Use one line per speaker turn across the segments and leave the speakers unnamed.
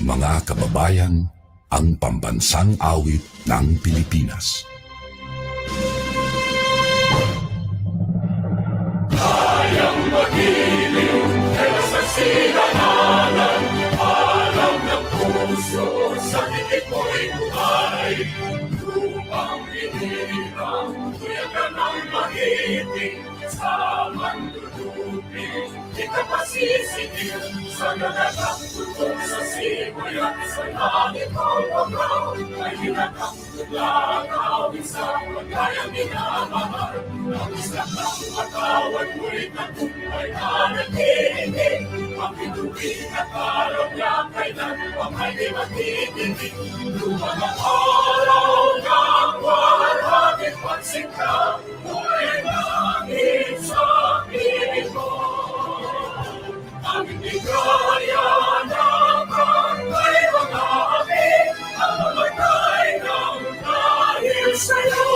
Mga kababayan, ang pambansang awit ng Pilipinas.
Kayang magiliw, pero sa sinananan, alam ng puso, sa titik mo'y buhay. Lupang hinirang, tuyagan ang mahiting, sa mandudupin, di ka pasisingil, sa nagagang tutok sa simoy at sa langit ang pagkaw, ay hinatang tuglakaw, sa pagkayang minamahal, ang isla ng matawad mo'y tagumpay na naghihinig, ang pinuwi at araw niya kailan pang ay di matitigil. Lumang ang araw ng waragin pagsika, mo'y langit sa piling mo. Ang hindi kaya ng kangay mga amin, ang mamatay ng dahil sa'yo.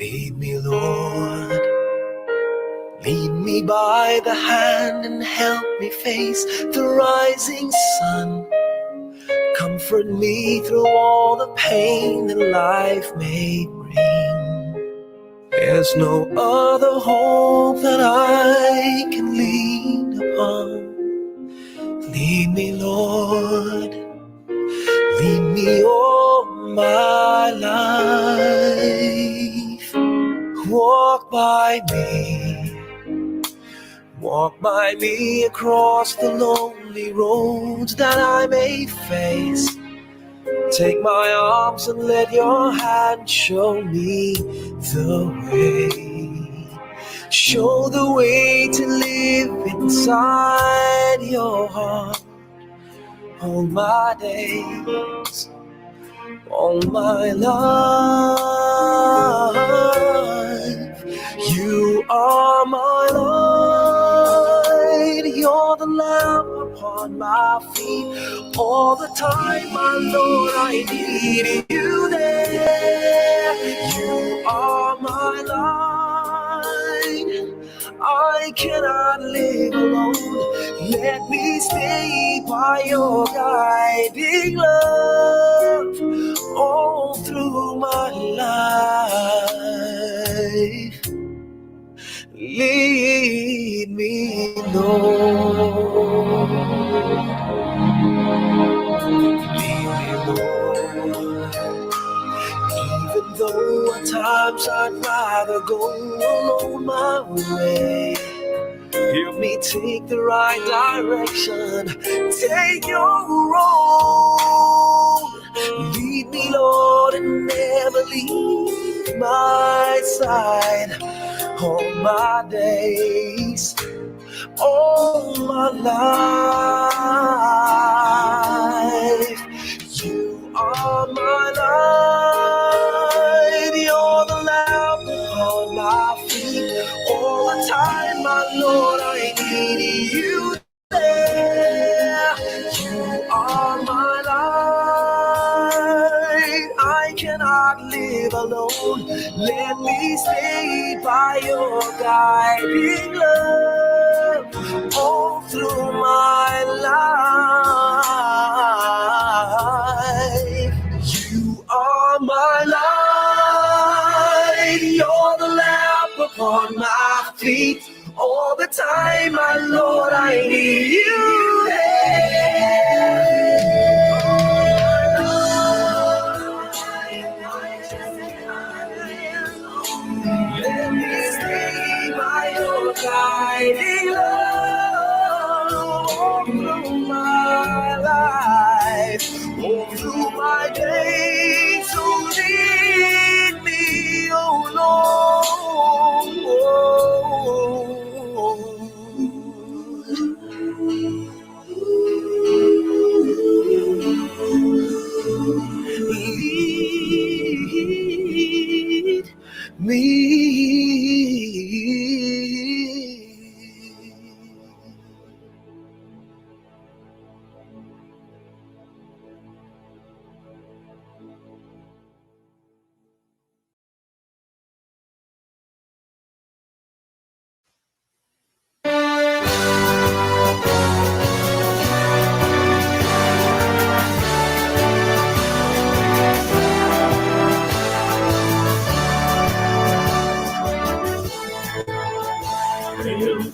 Lead me, Lord, lead me by the hand and help me face the rising sun. Comfort me through all the pain that life may bring. There's no other hope that I can lean upon. Lead me, Lord, lead me all my life. Walk by me across the lonely roads that I may face. Take my arms and let your hand show me the way. Show the way to live inside your heart. All my days, all my life, you are my light. You're the lamp upon my feet. All the time, my Lord, I need you there. You are my light. I cannot live alone. Let me stay by your guiding love all through my life. Lead me, Lord. Lead me, Lord. Even though at times I'd rather go alone my way, help me take the right direction. Take your road. Lead me, Lord, and never leave my side. All my days, all my life, you are my light. You're the lamp upon my feet. All the time, my Lord, I need you there. You are my light. I cannot live alone. Let me stay by your guiding love all through my life. You are my light. You're the lamp upon my feet. All the time, my Lord, I need you there. Let me stay by your guiding love all through my life, all through my days. So lead me, oh Lead me.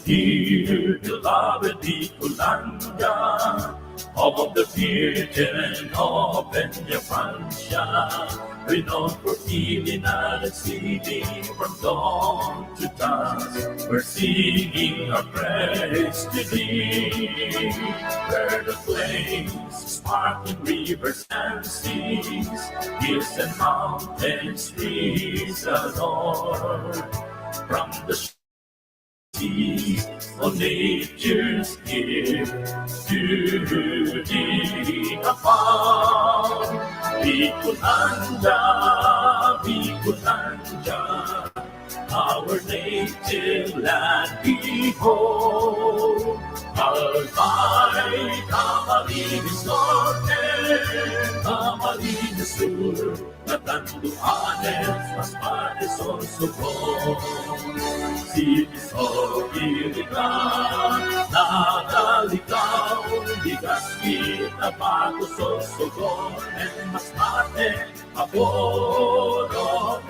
Dear beloved Nicolanda, of the Virgin open your Francia, renowned for healing and exceeding from dawn to dusk. We're singing our praise to thee, where the flames, sparkling rivers and seas, hills and mountains breeze adore. From the on nature's gift to thee abound. Bicolanda, our native land behold. Our light, Camarines Norte, Camarines Sur, natanduanes, mas partes Sorsogon. Cities of Irigan, nagalikaw, Ligaspi, Tabaco, Sorsogon, and Masmate, Aboro,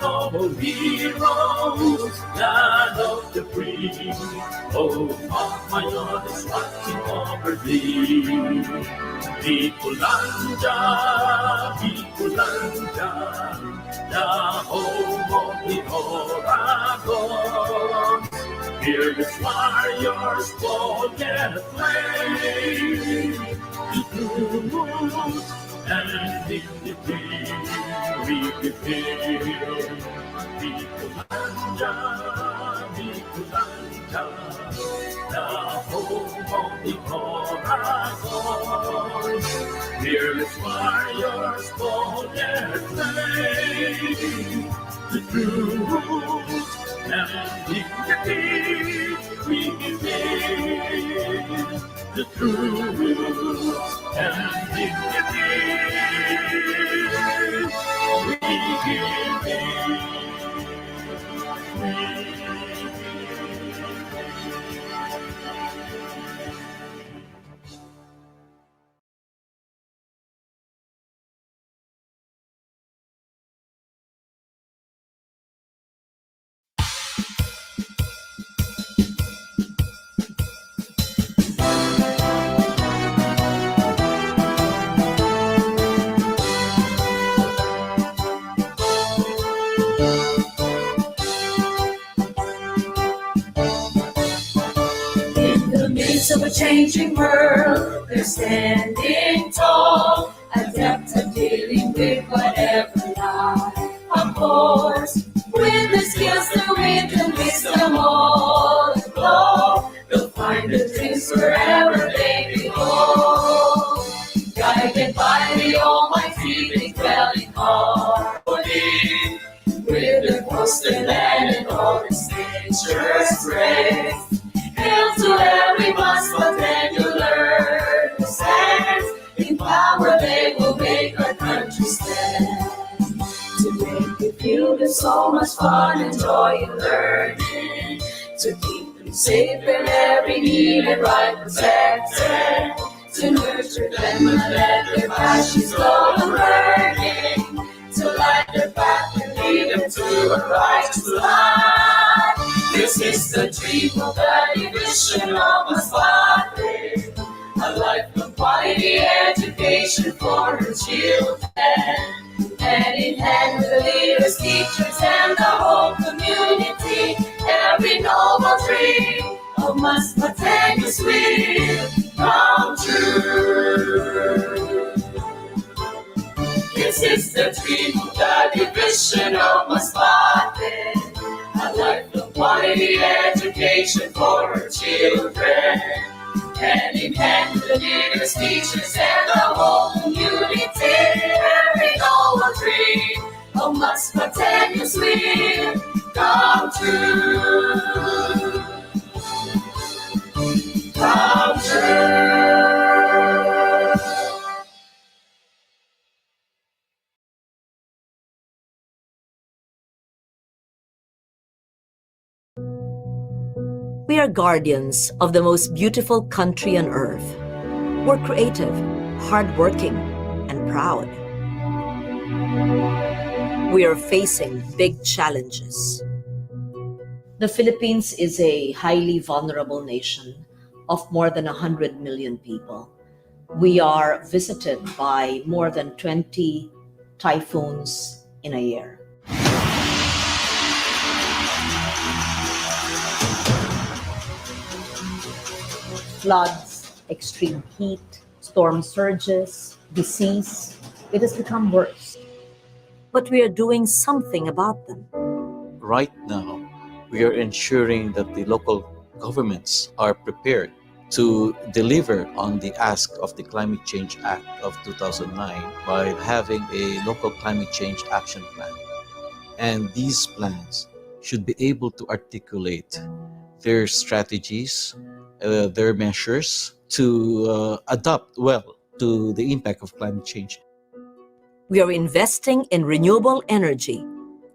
no, noble heroes, land of the free. Oh, my Lord is watching over thee. Bicolanja, Bicolanja, the home of the Oragon. Fearless warriors bold and aflame, to truth and dignity we defend. Bicolanja, Bicolanja, the home of the Oragon. Fearless warriors bold and aflame, to truth and dignity we defend. The truth and dignity we
of a changing world, they're standing tall, adept at dealing with whatever life affords. With the skills, the wit, and wisdom all aglow, they'll find the dreams wherever they belong. Guided by the Almighty, they dwell in harmony, with their coastal land and all its nature's grace. Hail to every must, but then you learn to stand. In power they will make our country stand. To make it feel there's so much fun and joy in learning. To keep them safe in every need and right protected. To nurture them and let their passions glow and burning. To light their path and lead them to a righteous life. This is the dream of the division of a father, a life of quality education for her children. Hand in hand with the leaders, teachers, and the whole community, every noble dream of Mas Mateus will come true. This is the dream of the division of Mas Mateus, a life of quality education for her children. Hand in hand with the leaders, teachers, and the whole community, every noble dream of Mas Mateus will come true. Come true.
We are guardians of the most beautiful country on earth. We're creative, hardworking, and proud. We are facing big challenges. The Philippines is a highly vulnerable nation of more than 100 million people. We are visited by more than 20 typhoons in a year. Floods, extreme heat, storm surges, disease, it has become worse. But we are doing something about them.
Right now, we are ensuring that the local governments are prepared to deliver on the ask of the Climate Change Act of 2009 by having a local climate change action plan. And these plans should be able to articulate their strategies, their measures to adapt well to the impact of climate change.
We are investing in renewable energy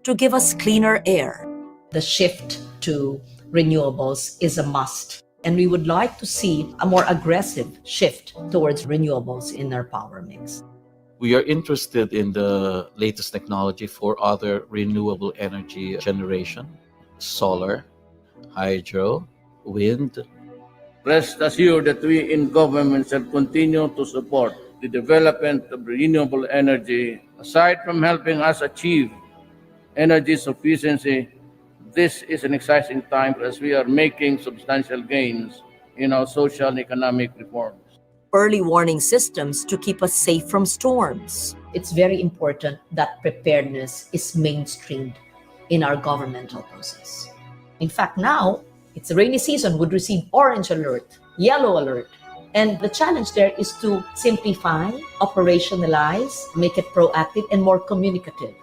to give us cleaner air. The shift to renewables is a must, and we would like to see a more aggressive shift towards renewables in our power mix.
We are interested in the latest technology for other renewable energy generation, solar, hydro, wind.
Rest assured that we in government shall continue to support the development of renewable energy. Aside from helping us achieve energy sufficiency, this is an exciting time as we are making substantial gains in our social and economic reforms.
Early warning systems to keep us safe from storms. It's very important that preparedness is mainstreamed in our governmental process. In fact, now it's a rainy season would receive orange alert, yellow alert. And the challenge there is to simplify, operationalize, make it proactive and more communicative.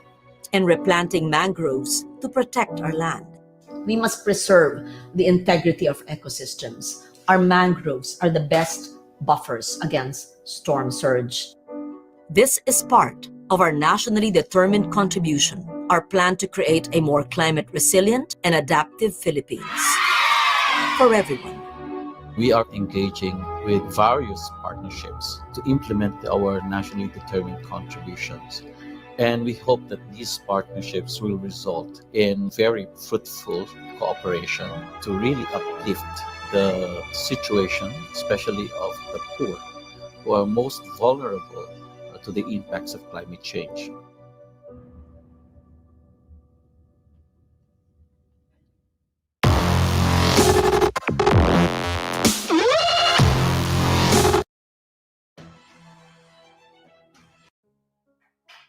And replanting mangroves to protect our land. We must preserve the integrity of ecosystems. Our mangroves are the best buffers against storm surge. This is part of our nationally determined contribution, our plan to create a more climate resilient and adaptive Philippines for everyone.
We are engaging with various partnerships to implement our nationally determined contributions. And we hope that these partnerships will result in very fruitful cooperation to really uplift the situation, especially of the poor, who are most vulnerable to the impacts of climate change.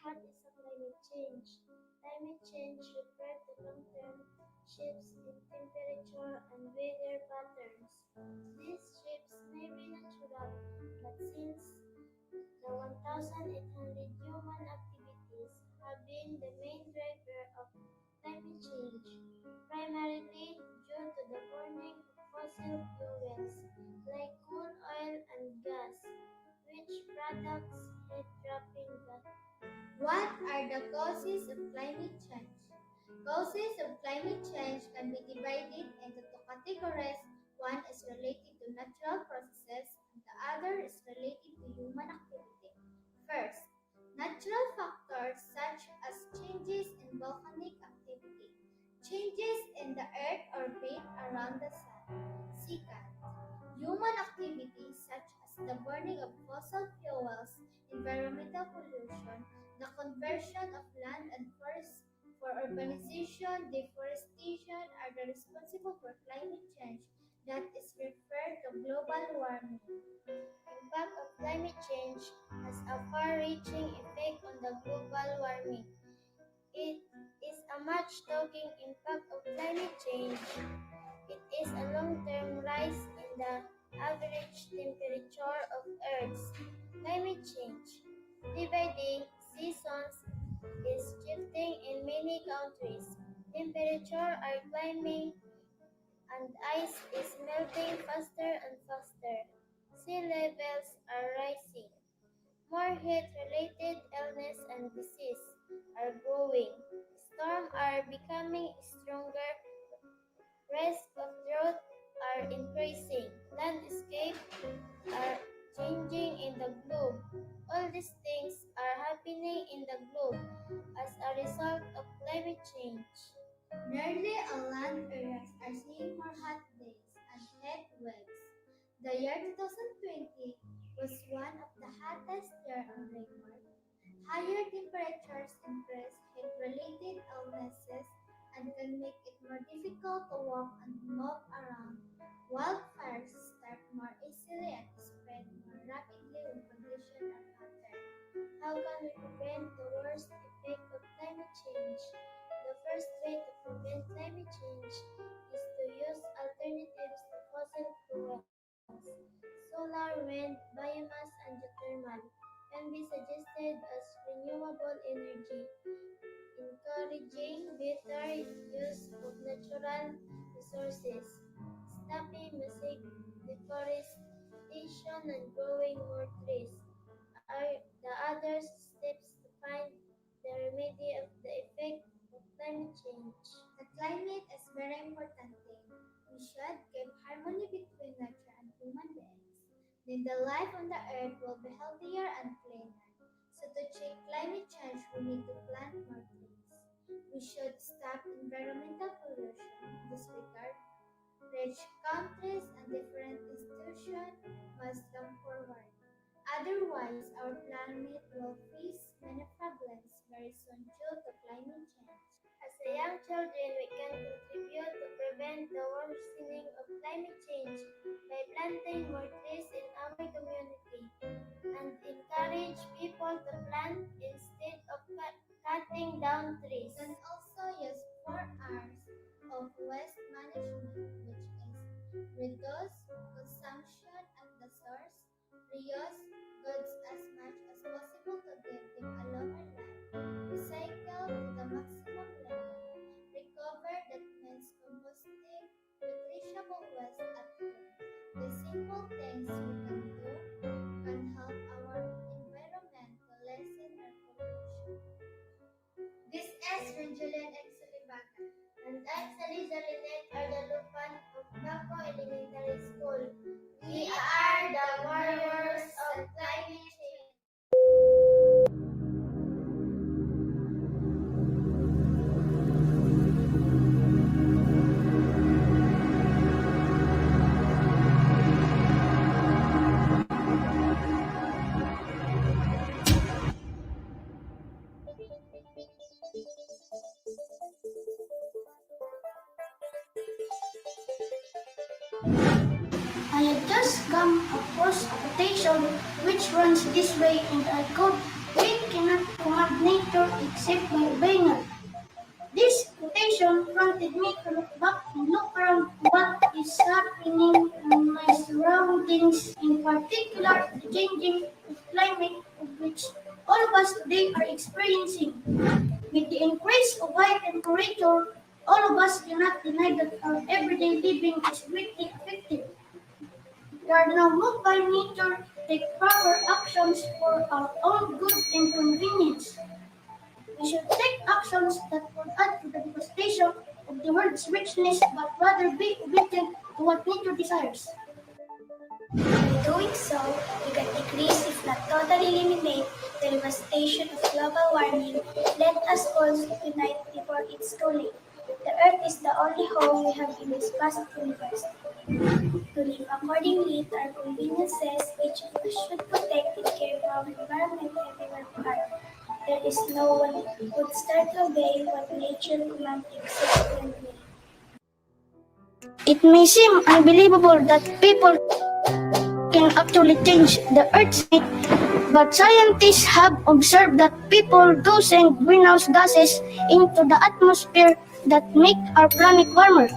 What is a climate change? Climate change refers to long-term shifts in temperature and weather patterns. These shifts may be natural, but since the 1,800 human activities have been the main driver of climate change, primarily due to the burning of fossil fuels like coal, oil, and gas, which products heat trapping gas. What are the causes of climate change? Causes of climate change can be divided into two categories. One is related to natural processes, and the other is related to human activity. First, natural factors such as changes in volcanic activity, changes in the Earth orbit around the Sun. Second, human activities such as the burning of fossil fuels, environmental pollution, the conversion of land and forests for urbanization, deforestation are the responsible for climate change that is referred to global warming. Impact of climate change has a far-reaching effect on the global warming. It is a much-talking impact of climate change. It is a long-term rise in the average temperature of Earth's climate change. Dividing seasons is shifting in many countries. Temperature are climbing and ice is melting faster and faster. Sea levels are rising. More heat-related illness and disease are growing. Storms are becoming stronger. Risk of drought are increasing. Landscape are changing in the globe. All these things are happening in the globe as a result of climate change. Nearly all land areas are seeing more hot days and heat waves. The year 2020 was one of the hottest years on record. Higher temperatures increase heat-related illnesses and can make it more difficult to walk and move around. Wildfires start more easily and spread more rapidly when conditions are hotter. How can we prevent the worst effect of climate change? The first way to prevent climate change is to use alternatives to fossil fuels. Solar, wind, biomass, and geothermal can be suggested as renewable energy, encouraging better use of natural resources, stopping massive deforestation and growing more trees are the other steps to find the remedy of the effect of climate change. The climate is very important thing. We should keep harmony between nature and human beings. Then the life on the earth will be healthier and cleaner. So to check climate change, we need to plant more trees. We should stop environmental pollution in this regard. Rich countries and different institutions must come forward. Otherwise, our planet will face many problems very soon due to climate change. As a young children, we can contribute to prevent the worsening of climate change by planting more trees in our community and encourage people to plant instead of cutting down trees. And also use 4 R's of waste management, which is reduce consumption at the source, reuse goods as much as possible to give them a longer life, recycle to the maximum level, recover, that means composting perishable waste at home. The simple things we can do can help our environment to lessen air pollution. This is from Julian X. Solivaca, and I'm Saliza Lynette Ardalupan of Baco Elementary School. We are the warriors of climate change.
I had just come across a quotation which runs this way, and I quote, "We cannot command nature except by obeying her." This quotation prompted me to look back and look around what is happening in my surroundings, in particular the changing of climate of which all of us today are experiencing. With the increase of high temperature, all of us cannot deny that our everyday living is greatly affected. We are now moved by nature to take proper actions for our own good and convenience. We should take actions that would add to the devastation of the world's richness, but rather be obedient to what nature desires.
By doing so, we can decrease, if not totally eliminate, the devastation of global warming. Let us all unite before it's too late. The Earth is the only home we have in this vast universe. To live accordingly to our conveniences, each of us should protect and care for our environment everywhere we are. There is no one who would start to obey what nature commands except when we.
It may seem unbelievable that people can actually change the Earth's state, but scientists have observed that people do send greenhouse gases into the atmosphere that make our planet warmer.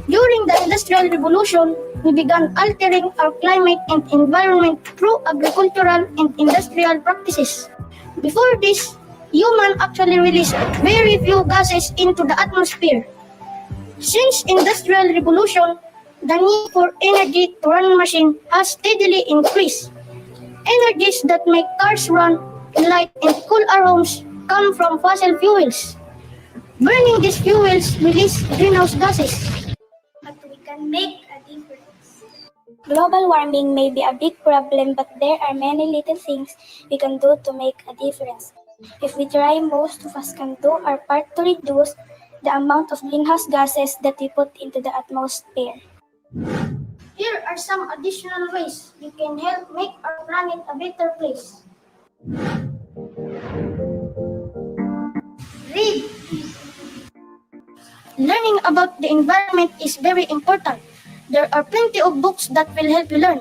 During the Industrial Revolution, we began altering our climate and environment through agricultural and industrial practices. Before this, humans actually released very few gases into the atmosphere. Since Industrial Revolution, the need for energy to run machines has steadily increased. Energies that make cars run, light, and cool our homes come from fossil fuels. Burning these fuels release greenhouse gases.
But we can make a difference. Global warming may be a big problem, but there are many little things we can do to make a difference. If we try, most of us can do our part to reduce the amount of greenhouse gases that we put into the atmosphere.
Here are some additional ways we can help make our planet a better place. Read. Learning about the environment is very important. There are plenty of books that will help you learn.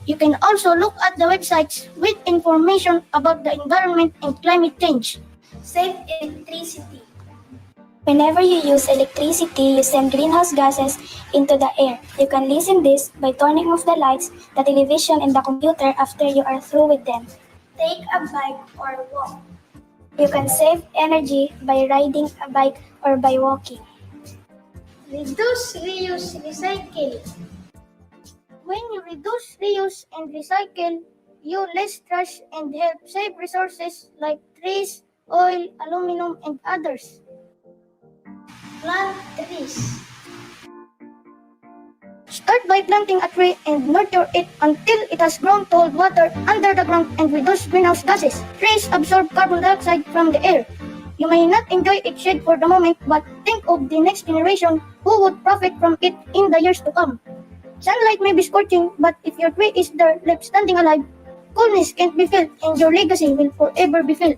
You can also look at the websites with information about the environment and climate change.
Save electricity. Whenever you use electricity, you send greenhouse gases into the air. You can lessen this by turning off the lights, the television, and the computer after you are through with them. Take a bike or walk. You can save energy by riding a bike or by walking.
Reduce, reuse, recycle. When you reduce, reuse, and recycle, you less trash and help save resources like trees, oil, aluminum, and others. Plant trees. Start by planting a tree and nurture it until it has grown to hold water under the ground and reduce greenhouse gases. Trees absorb carbon dioxide from the air. You may not enjoy its shade for the moment, but think of the next generation who would profit from it in the years to come. Sunlight may be scorching, but if your tree is there left standing alive, coolness can't be felt and your legacy will forever be felt.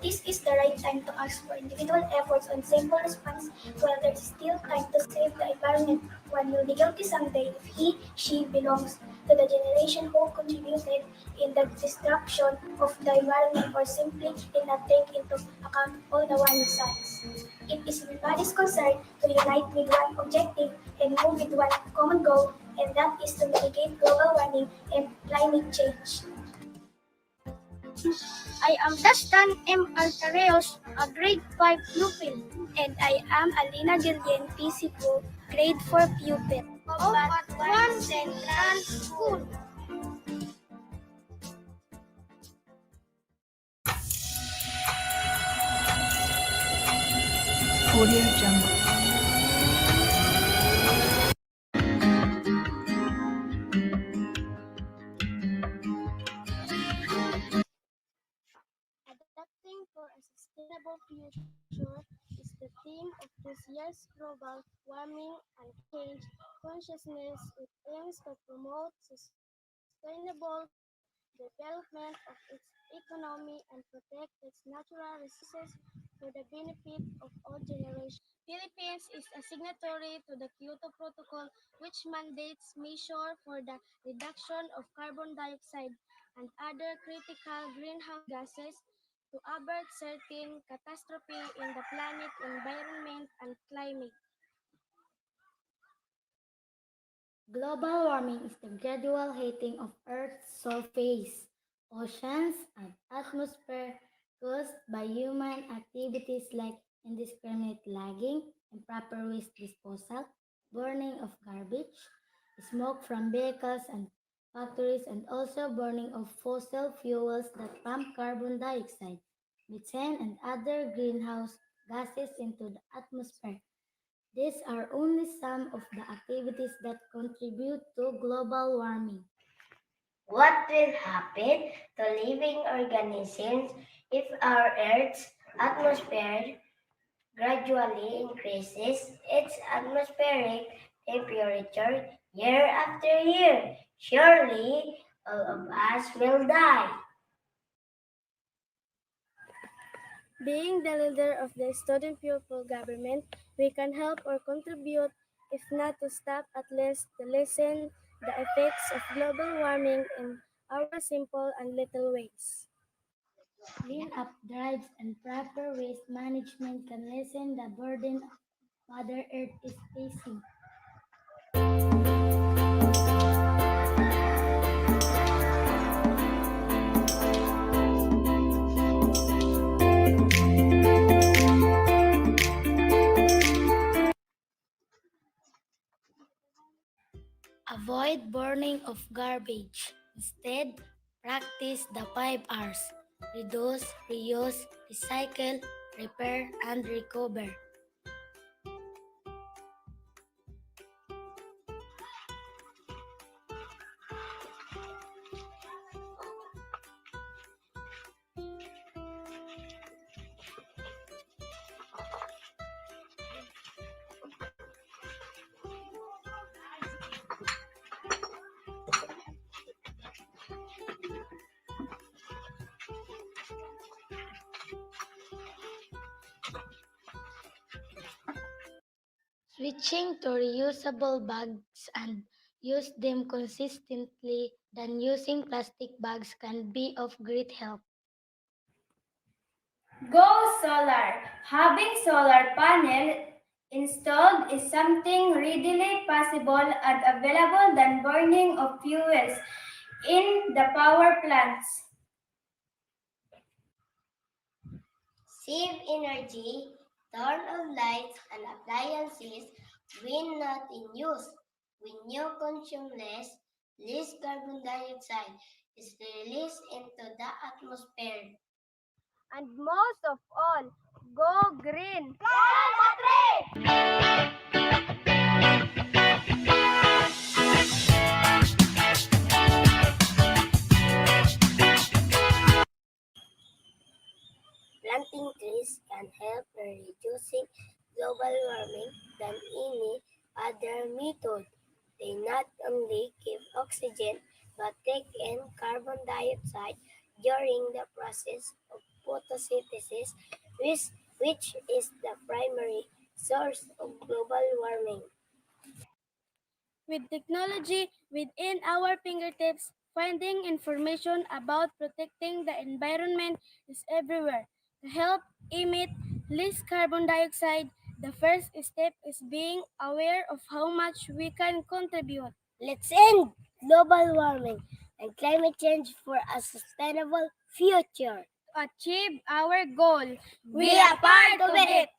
This is the right time to ask for individual efforts on simple response while there is still time to save the environment. One will be guilty someday if she belongs to the generation who contributed in the destruction of the environment or simply did not take into account all the warning signs. It is everybody's concern to unite with one objective and move with one common goal, and that is to mitigate global warming and climate change.
I am Dastan M. Altareos, a grade 5 pupil.
And I am Alina Gillian Pisipo, grade 4 pupil
Of One Central School.
Audio Jungle.
Adapting for a sustainable future is the theme of this year's global warming and change consciousness. It aims to promote sustainable development of its economy and protect its natural resources for the benefit of all generations. Philippines is a signatory to the Kyoto Protocol, which mandates measures for the reduction of carbon dioxide and other critical greenhouse gases to avert certain catastrophe in the planet, environment, and climate.
Global warming is the gradual heating of Earth's surface, oceans, and atmosphere caused by human activities like indiscriminate logging, improper waste disposal, burning of garbage, smoke from vehicles and factories, and also burning of fossil fuels that pump carbon dioxide, methane, and other greenhouse gases into the atmosphere. These are only some of the activities that contribute to global warming.
What will happen to living organisms if our Earth's atmosphere gradually increases its atmospheric temperature year after year? Surely all of us will die.
Being the leader of the student pupil government, we can help or contribute, if not to stop, at least to lessen the effects of global warming in our simple and little ways.
Clean up drives and proper waste management can lessen the burden Mother Earth is facing. Avoid burning of garbage. Instead, practice the 5 R's. Reduce, reuse, recycle, repair, and recover. Switching to reusable bags and use them consistently than using plastic bags can be of great help.
Go solar. Having solar panel installed is something readily possible and available than burning of fuels in the power plants.
Save energy, turn on lights and appliances when not in use. When you consume less carbon dioxide is released into the atmosphere.
And most of all, go green!
Plant a tree!
global warming than any other method. They not only give oxygen but take in carbon dioxide during the process of photosynthesis, which is the primary source of global warming.
With technology within our fingertips, finding information about protecting the environment is everywhere. To help emit less carbon dioxide, the first step is being aware of how much we can contribute.
Let's end global warming and climate change for a sustainable future.
To achieve our goal,
We are part of it.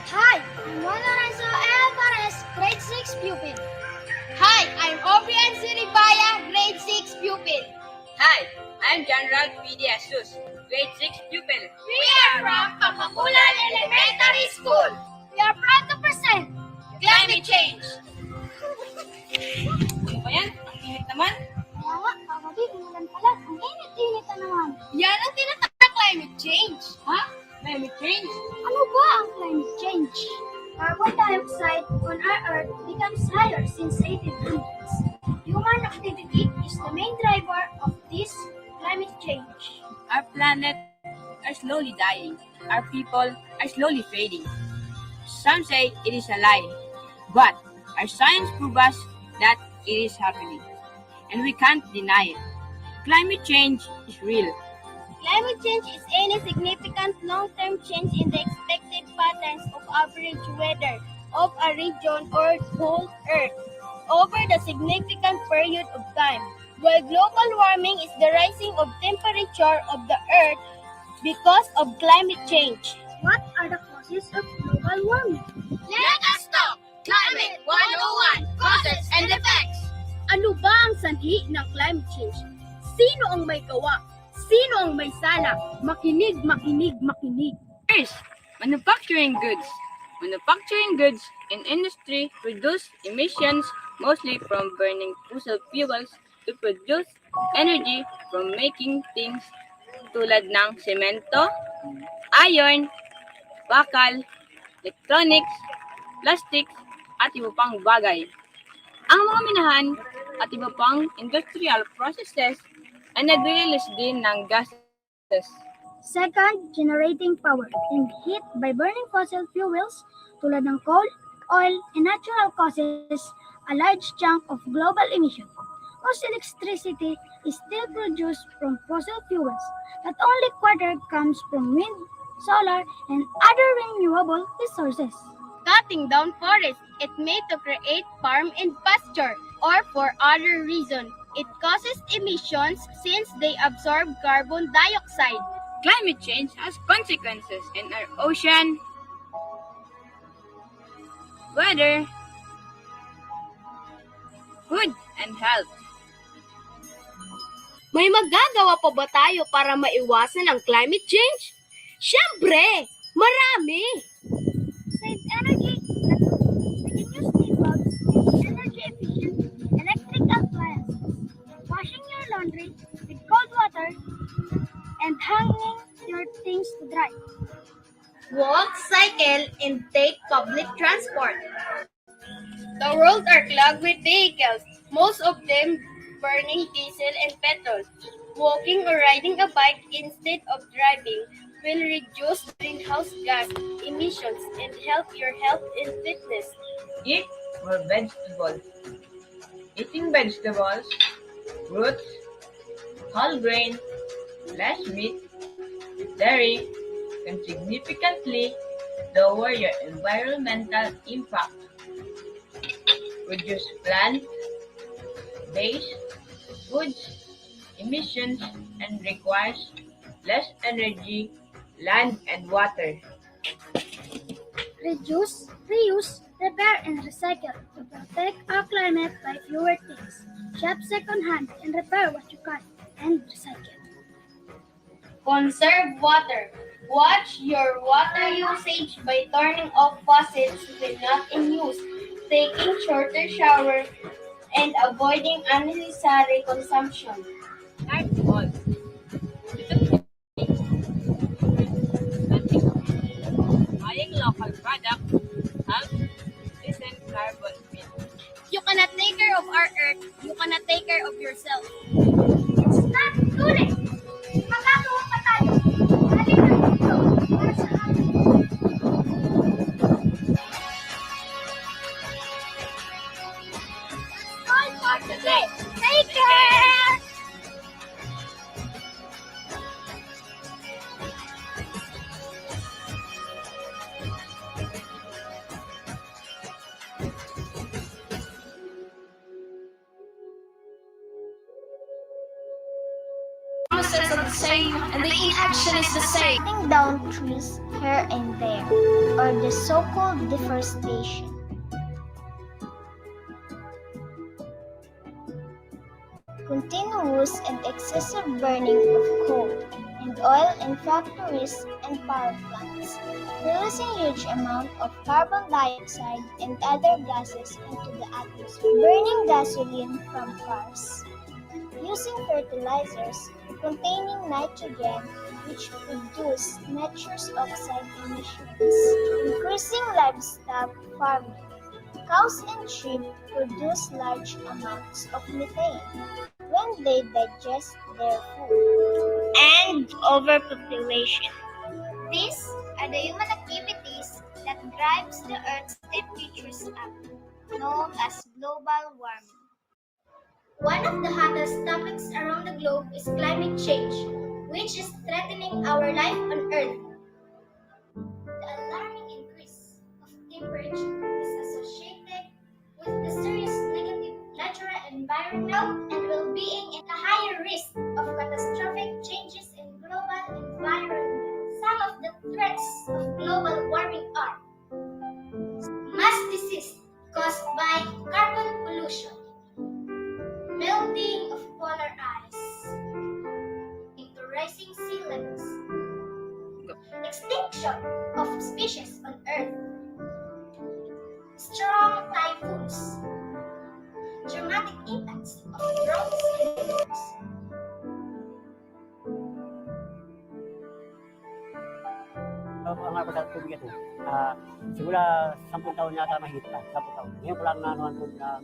Hi, I'm Juan Lorenzo Alvarez, grade 6 pupil.
Hi, I'm Obrian Siribaya, grade 6 pupil.
Hi, I'm General P. De Jesus, grade 6 pupil.
We are from Pampakulan Elementary School.
We are proud to present
Climate change.
Ano ba yan? Ang init naman.
Kaya nga, kagabi, umulan pala. Ang init-init na naman.
Yan ang tinatawag na climate change.
Ha? Climate change?
Ano ba ang climate change? Carbon dioxide on our Earth becomes higher since 1800s. Human activity is the main driver of this climate change.
Our planet are slowly dying. Our people are slowly fading. Some say it is a lie, but our science proves us that it is happening, and we can't deny it. Climate change is real.
Climate change is any significant long-term change in the expected patterns of average weather of a region or whole Earth over the significant period of time. While global warming is the rising of temperature of the Earth because of climate change.
What are the causes of global warming?
Let us talk Climate 101, Causes and Effects.
Ano ba ang sanhi ng climate change? Sino ang may gawa? Sino ang may sala? Makinig, makinig, makinig.
First, manufacturing goods. Manufacturing goods in industry produce emissions mostly from burning fossil fuels to produce energy from making things tulad ng semento, iron, bakal, electronics, plastics, at iba pang bagay. Ang mga minahan at iba pang industrial processes ay nag-release din ng gases.
Second, generating power and heat by burning fossil fuels tulad ng coal, oil, and natural causes a large chunk of global emission. Most electricity is still produced from fossil fuels, but only quarter comes from wind, solar, and other renewable resources.
Cutting down forests, it may to create farm and pasture or for other reason. It causes emissions since they absorb carbon dioxide.
Climate change has consequences in our ocean, weather, food, and health.
May magagawa pa ba tayo para maiwasan ang climate change? Siyempre! Marami!
Save energy at home. We can use heat bulbs, energy efficient electric appliances, washing your laundry with cold water, and hanging your things to dry.
Walk, cycle, and take public transport. The roads are clogged with vehicles, most of them burning diesel and petrol. Walking or riding a bike instead of driving will reduce greenhouse gas emissions and help your health and fitness.
Eat more vegetables. Eating vegetables, fruits, whole grain, less meat, dairy can significantly lower your environmental impact. Reduce plant-based foods emissions and requires less energy, land, and water.
Reduce, reuse, repair, and recycle to protect our climate by fewer things. Shop second-hand and repair what you can, and recycle.
Conserve water. Watch your water usage by turning off faucets when not in use, taking shorter showers, and avoiding unnecessary consumption.
Like all, buying local products helps lessen carbon emission.
You cannot take care of our earth. You cannot take care of yourself. It's not too late. Magagawa pa tayo. Halika dito para sa atin. All for today. Take care!
Promises are the same, and the inaction is the same. Cutting down trees here and there, or the so-called deforestation. Continuous and excessive burning of coal and oil in factories and power plants, releasing huge amount of carbon dioxide and other gases into the atmosphere. Burning gasoline from cars. Using fertilizers containing nitrogen which produce nitrous oxide emissions. Increasing livestock farming. Cows and sheep produce large amounts of methane when they digest their food. And overpopulation. These are the human activities that drives the Earth's temperatures up, known as global warming. One of the hottest topics around the globe is climate change, which is threatening our life on Earth. The alarming increase of temperature is associated with the serious negative natural environmental and well-being and a higher risk of catastrophic changes in global environment. Some of the threats of global warming are mass disease caused by carbon pollution, melting of polar ice, into rising sea levels, extinction of species on Earth, strong typhoons, dramatic impacts of droughts and wars.
Ang ako sa tubig ito, siguro 10 taon yata mahigit pa, 10 taon. Ngayon ko lang nanuhan po na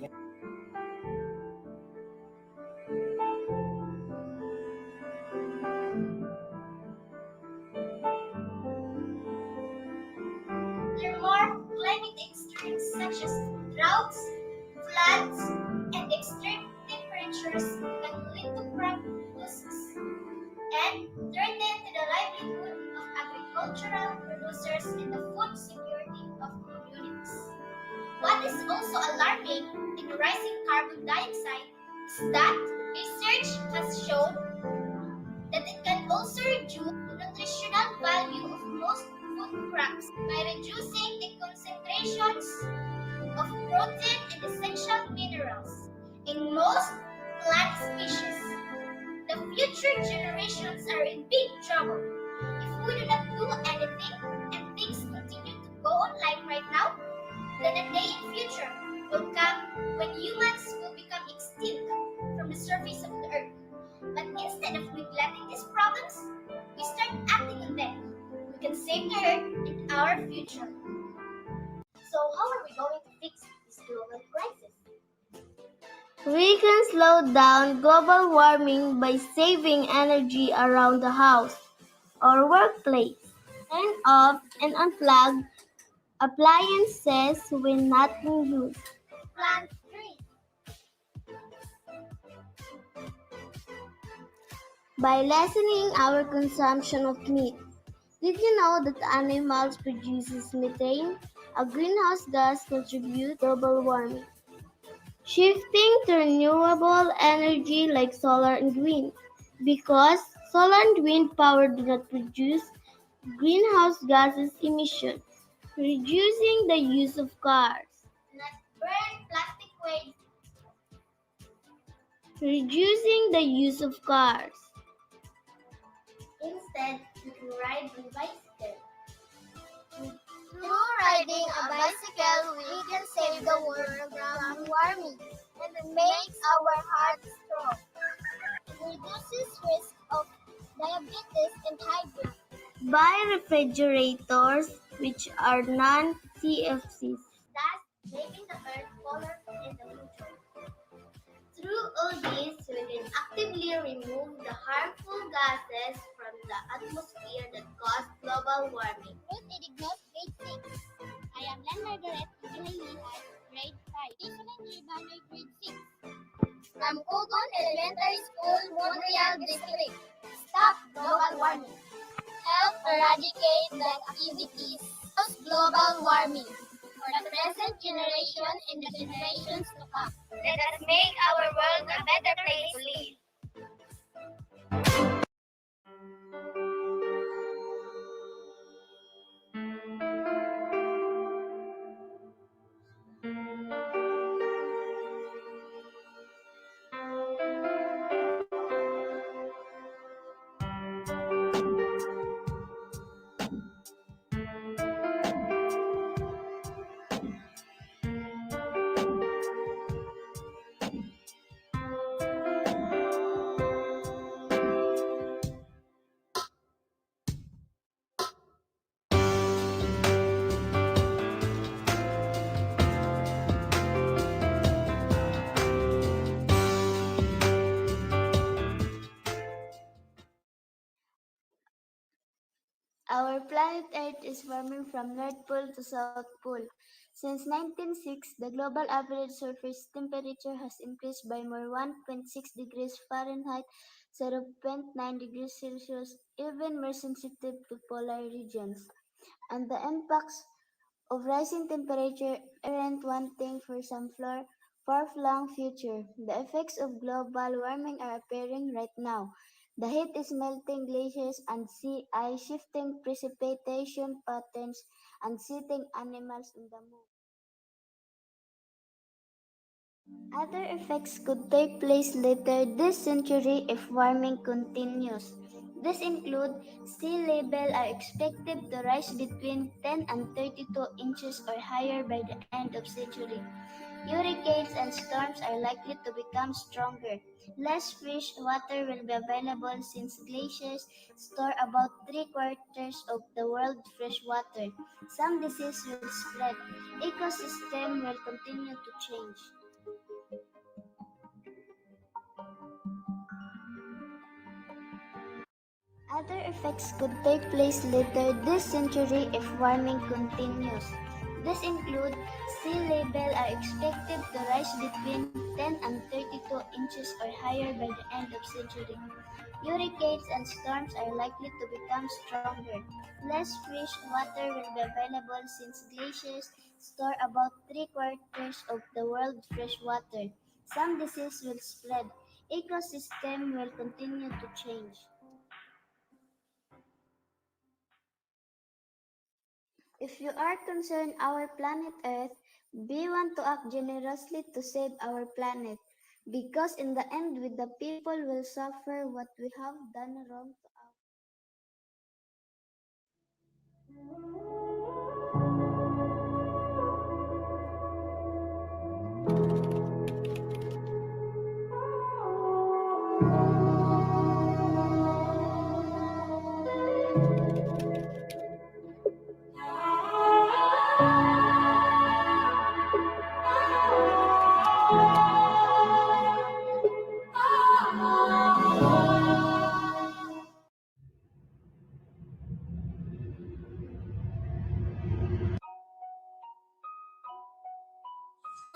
Furthermore, climate extremes such as droughts, floods, and extreme temperatures can lead to crop losses and threaten to the livelihood of agricultural producers and the food security of communities. What is also alarming in rising carbon dioxide is that research has shown that it can also reduce the nutritional value of most food crops by reducing the concentrations of protein and essential minerals in most plant species. The future generations are in big trouble if we do not do anything and things continue to go on like right now. Then a day in future will come when humans will become extinct from the surface of the earth. But instead of neglecting these problems, we start acting on them. We can save the earth and our future. So how are we going to fix this global crisis? We can slow down global warming by saving energy around the house or workplace. Turn off and unplug appliances when not in use. Plant trees. By lessening our consumption of meat. Did you know that animals produces methane? A greenhouse gas contributes to global warming. Shifting to renewable energy like solar and wind. Because solar and wind power do not produce greenhouse gases emissions. Reducing the use of cars. Not burn plastic waste. Reducing the use of cars. Instead, we can ride on bicycle. Through riding a bicycle, we can save the world from warming and it makes our hearts strong. It reduces risk of diabetes and high blood. Buy refrigerators which are non-CFCs, thus making the earth colorful in the future. Through all this, we can actively remove the harmful gases from the atmosphere that cause global warming. Ruth Edignos, grade 6. I am Len Margaret Ibilay, grade 5. Jason and Giovanni, grade 6. From Cogon Elementary School, Montreal District. Stop global warming. Help eradicate the activities of global warming for the present generation and the generations to come. Let us make our world a better place to live. Our planet Earth is warming from North Pole to South Pole. Since 1906, the global average surface temperature has increased by more 1.6 degrees Fahrenheit, 0.9 degrees Celsius, even more sensitive to polar regions. And the impacts of rising temperature aren't one thing for some far-flung future. The effects of global warming are appearing right now. The heat is melting glaciers and sea ice, shifting precipitation patterns, and setting animals on the move. Other effects could take place later this century if warming continues. These include sea level are expected to rise between 10 and 32 inches or higher by the end of century. Hurricanes and storms are likely to become stronger. Less fresh water will be available since glaciers store about three-quarters of the world's fresh water. Some diseases will spread. Ecosystem will continue to change. Other effects could take place later this century if warming continues. These include sea level are expected to rise between 10 and 32 inches or higher by the end of century. Hurricanes and storms are likely to become stronger. Less fresh water will be available since glaciers store about three-quarters of the world's fresh water. Some diseases will spread. Ecosystem will continue to change. If you are concerned our planet Earth, we want to act generously to save our planet. Because in the end, we the people will suffer what we have done wrong to our.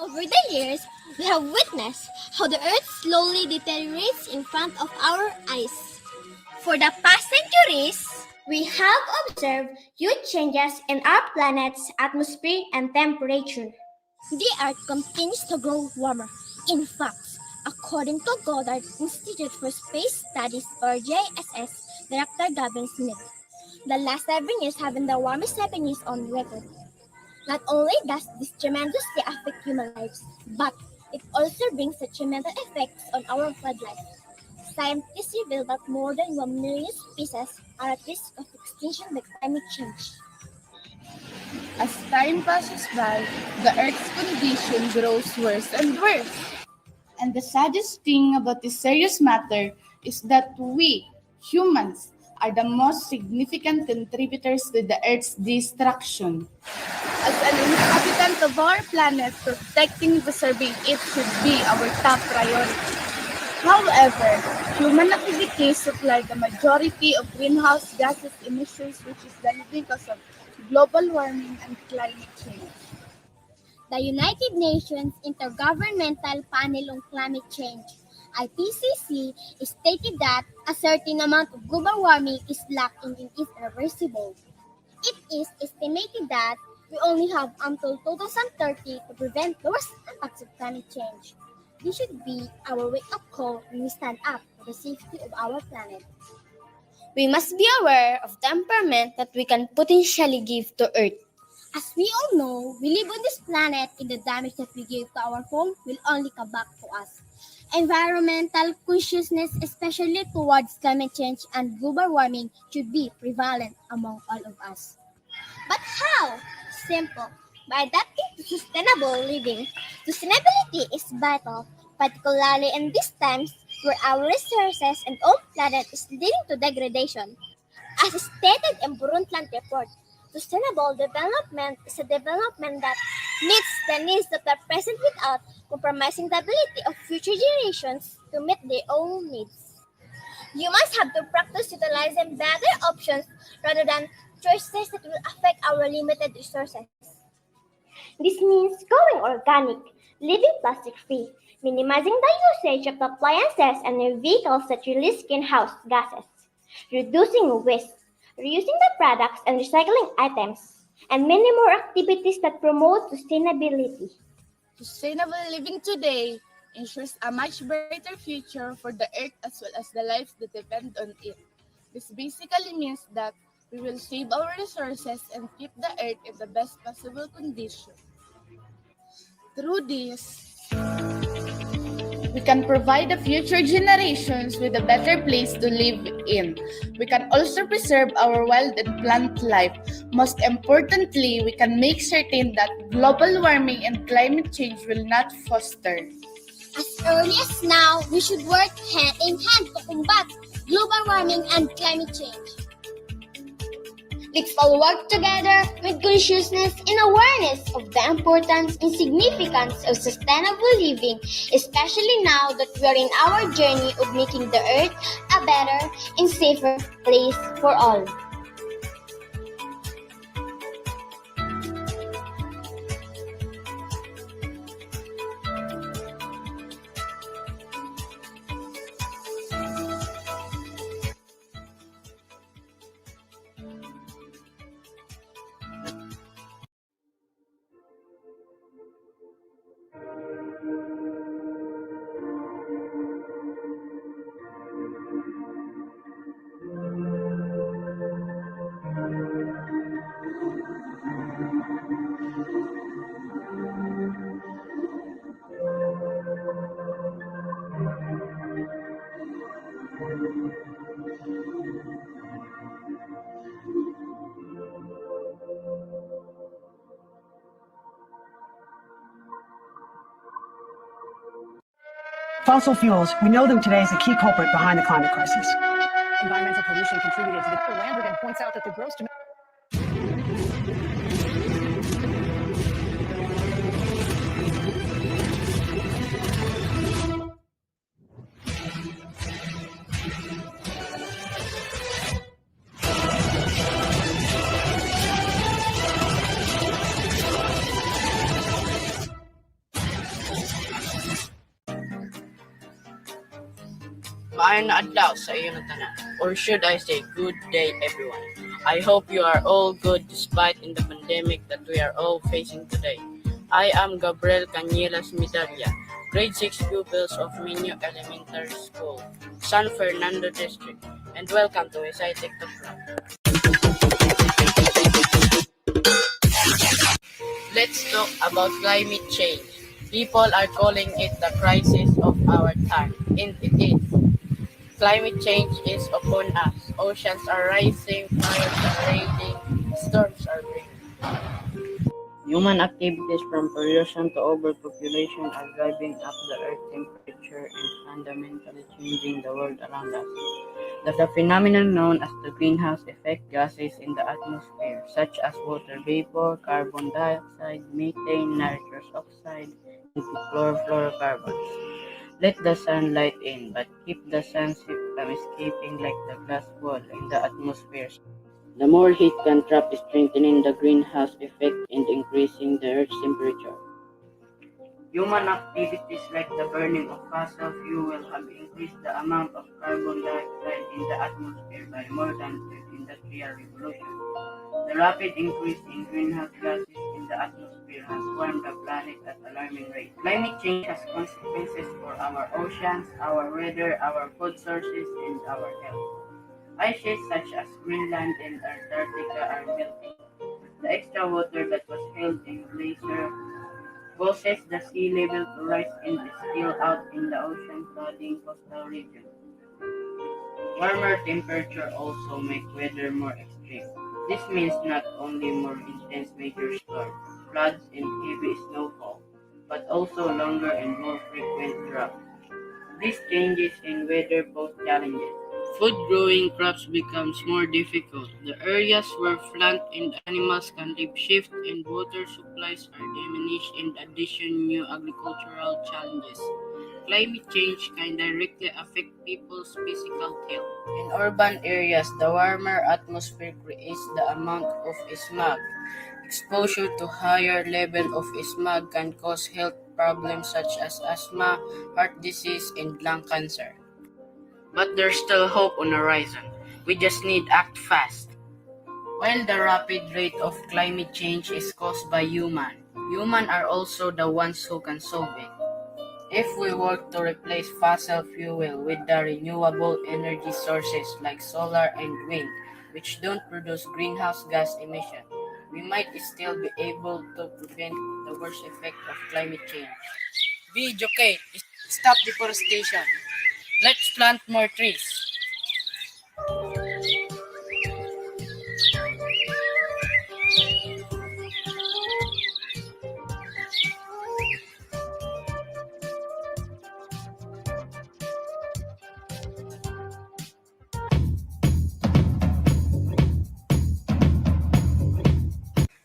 Over the years, we have witnessed how the Earth slowly deteriorates in front of our eyes. For the past centuries, we have observed huge changes in our planet's atmosphere and temperature. The Earth continues to grow warmer. In fact, according to Goddard Institute for Space Studies or JSS Director Gavin Smith, the last 7 years have been the warmest 7 years on record. Not only does this tremendously affect human lives, but it also brings detrimental effects on our wildlife. scientists reveal that more than 1 million species are at risk of extinction by climate change.
As time passes by, the Earth's condition grows worse and worse. And the saddest thing about this serious matter is that we, humans, are the most significant contributors to the Earth's destruction. As an inhabitant of our planet, protecting and preserving it should be our top priority. However, human activities supply the majority of greenhouse gases emissions, which is the leading cause of global warming and climate change.
The United Nations Intergovernmental Panel on Climate Change, IPCC, stated that a certain amount of global warming is locked in and is irreversible. It is estimated that we only have until 2030 to prevent the worst impacts of climate change. This should be our wake-up call when we stand up for the safety of our planet.
We must be aware of the impairment that we can potentially give to Earth.
As we all know, we live on this planet and the damage that we give to our home will only come back to us. Environmental consciousness, especially towards climate change and global warming, should be prevalent among all of us.
But how? Simple. By adapting to sustainable living. Sustainability is vital, particularly in these times where our resources and own planet is leading to degradation. As stated in Brundtland report, sustainable development is a development that meets the needs of the present without compromising the ability of future generations to meet their own needs. Humans have to practice utilizing better options rather than choices that will affect our limited resources.
This means going organic, living plastic-free, minimizing the usage of appliances and new vehicles that release greenhouse gases, reducing waste, reusing the products and recycling items, and many more activities that promote sustainability.
Sustainable living today ensures a much brighter future for the Earth as well as the lives that depend on it. This basically means that we will save our resources and keep the Earth in the best possible condition. Through this, we can provide the future generations with a better place to live in. We can also preserve our wild and plant life. Most importantly, we can make certain that global warming and climate change will not foster.
As early as now, we should work hand in hand to combat global warming and climate change.
Let's all work together with consciousness and awareness of the importance and significance of sustainable living, especially now that we are in our journey of making the Earth a better and safer place for all.
Fossil fuels, we know them today as a key culprit behind the climate crisis. Environmental pollution contributed to the Lambergan points out that the gross
Maayong adlaw sa iyo na tanan, or should I say good day everyone. I hope you are all good despite in the pandemic that we are all facing today. I am Gabriel Cañelas Midaglia, grade 6 pupils of Minyo Elementary School, San Fernando District, and welcome to SciTechTok. Let's talk about climate change. People are calling it the crisis of our time, and it is. Climate change is upon us. Oceans are rising, fires are raging, storms are brewing. Human activities from pollution to overpopulation are driving up the Earth's temperature and fundamentally changing the world around us. The phenomenon known as the greenhouse effect gases in the atmosphere, such as water vapor, carbon dioxide, methane, nitrous oxide, and chlorofluorocarbons. Let the sunlight in, but keep the sun from escaping like the glass wall in the atmosphere. The more heat can trap, strengthening the greenhouse effect and increasing the Earth's temperature. Human activities like the burning of fossil fuel have increased the amount of carbon dioxide in the atmosphere by more than the Industrial Revolution. The rapid increase in greenhouse gases in the atmosphere has warmed the planet at alarming rates. Climate change has consequences for our oceans, our weather, our food sources, and our health. Ice sheets such as Greenland and Antarctica are melting. The extra water that was held in glacier causes the sea level to rise and spill out in the ocean, flooding coastal regions. Warmer temperatures also make weather more extreme. This means not only more intense major storms, floods, and heavy snowfall, but also longer and more frequent droughts. These changes in weather pose challenges. Food growing crops becomes more difficult. The areas where plant and animals can live shift and water supplies are diminished in addition new agricultural challenges. Climate change can directly affect people's physical health. In urban areas, the warmer atmosphere creates the amount of smog. Exposure to higher level of smog can cause health problems such as asthma, heart disease, and lung cancer. But there's still hope on the horizon. We just need to act fast. While the rapid rate of climate change is caused by humans are also the ones who can solve it. If we work to replace fossil fuel with the renewable energy sources like solar and wind, which don't produce greenhouse gas emission, we might still be able to prevent the worst effect of climate change. Be educate, stop deforestation. Let's plant more trees.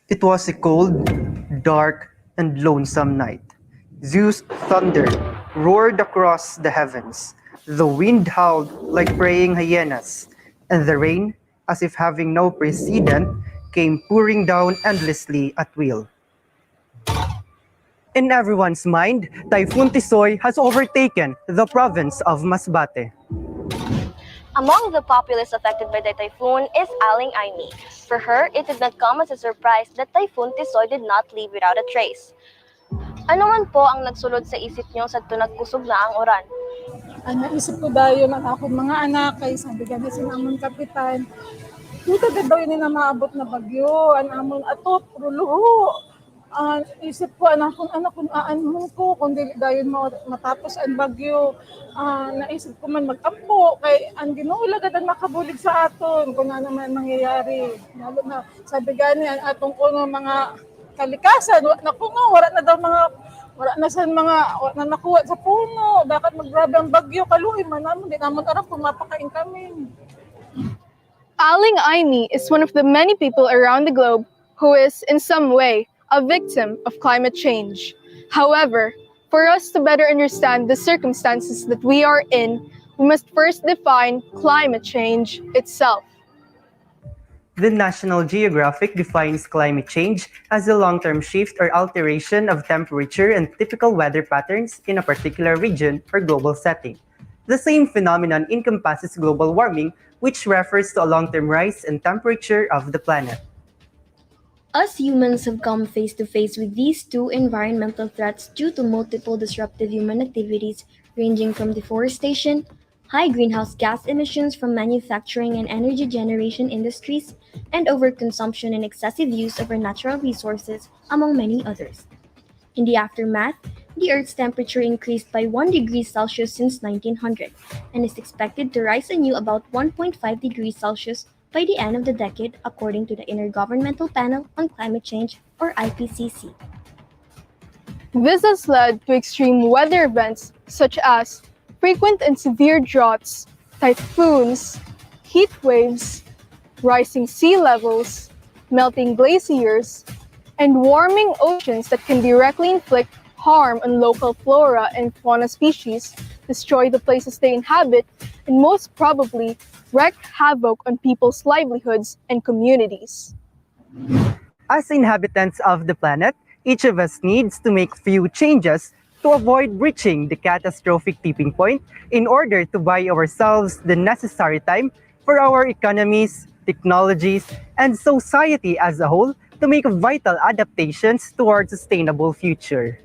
It was a cold, dark, and lonesome night. Zeus' thunder roared across the heavens. The wind howled like praying hyenas, and the rain, as if having no precedent, came pouring down endlessly at will. In everyone's mind, Typhoon Tisoy has overtaken the province of Masbate.
Among the populace affected by the typhoon is Aling Aimee. For her, it did not come as a surprise that Typhoon Tisoy did not leave without a trace. Ano man po ang nagsulod sa isip niyo sa nagkusog na ang oran?
Ang naisip ko dahil na akong mga anak, kay sabi gani si namon kapitan, dito daw yun na maabot na bagyo, ang amon atot, ruluho. Isip ko, anak kung aanmon ko, kung dili dayon matapos ang bagyo. Naisip ko man mag-ampo, kay ang Ginoo lagad ang makabulig sa aton, kung ano naman mangyayari. Lalo na, sabi gani, ang atong ko ng mga kalikasan, naku nga, wala na nakuha sa puno, dapat maggrabe ang bagyo, kaluhin man naman, di naman aram kung mapakain kami.
Aling Aimee is one of the many people around the globe who is, in some way, a victim of climate change. However, for us to better understand the circumstances that we are in, we must first define climate change itself.
The National Geographic defines climate change as a long-term shift or alteration of temperature and typical weather patterns in a particular region or global setting. The same phenomenon encompasses global warming, which refers to a long-term rise in temperature of the planet.
Us humans have come face to face with these two environmental threats due to multiple disruptive human activities ranging from deforestation, high greenhouse gas emissions from manufacturing and energy generation industries, and overconsumption and excessive use of our natural resources, among many others. In the aftermath, The Earth's temperature increased by 1 degree Celsius since 1900 and is expected to rise anew about 1.5 degrees Celsius by the end of the decade, according to the Intergovernmental Panel on Climate Change, or IPCC.
This has led to extreme weather events such as frequent and severe droughts, typhoons, heat waves, rising sea levels, melting glaciers, and warming oceans that can directly inflict harm on local flora and fauna species, destroy the places they inhabit, and most probably wreak havoc on people's livelihoods and communities.
As inhabitants of the planet, each of us needs to make few changes to avoid reaching the catastrophic tipping point in order to buy ourselves the necessary time for our economies, technologies, and society as a whole to make vital adaptations toward sustainable future.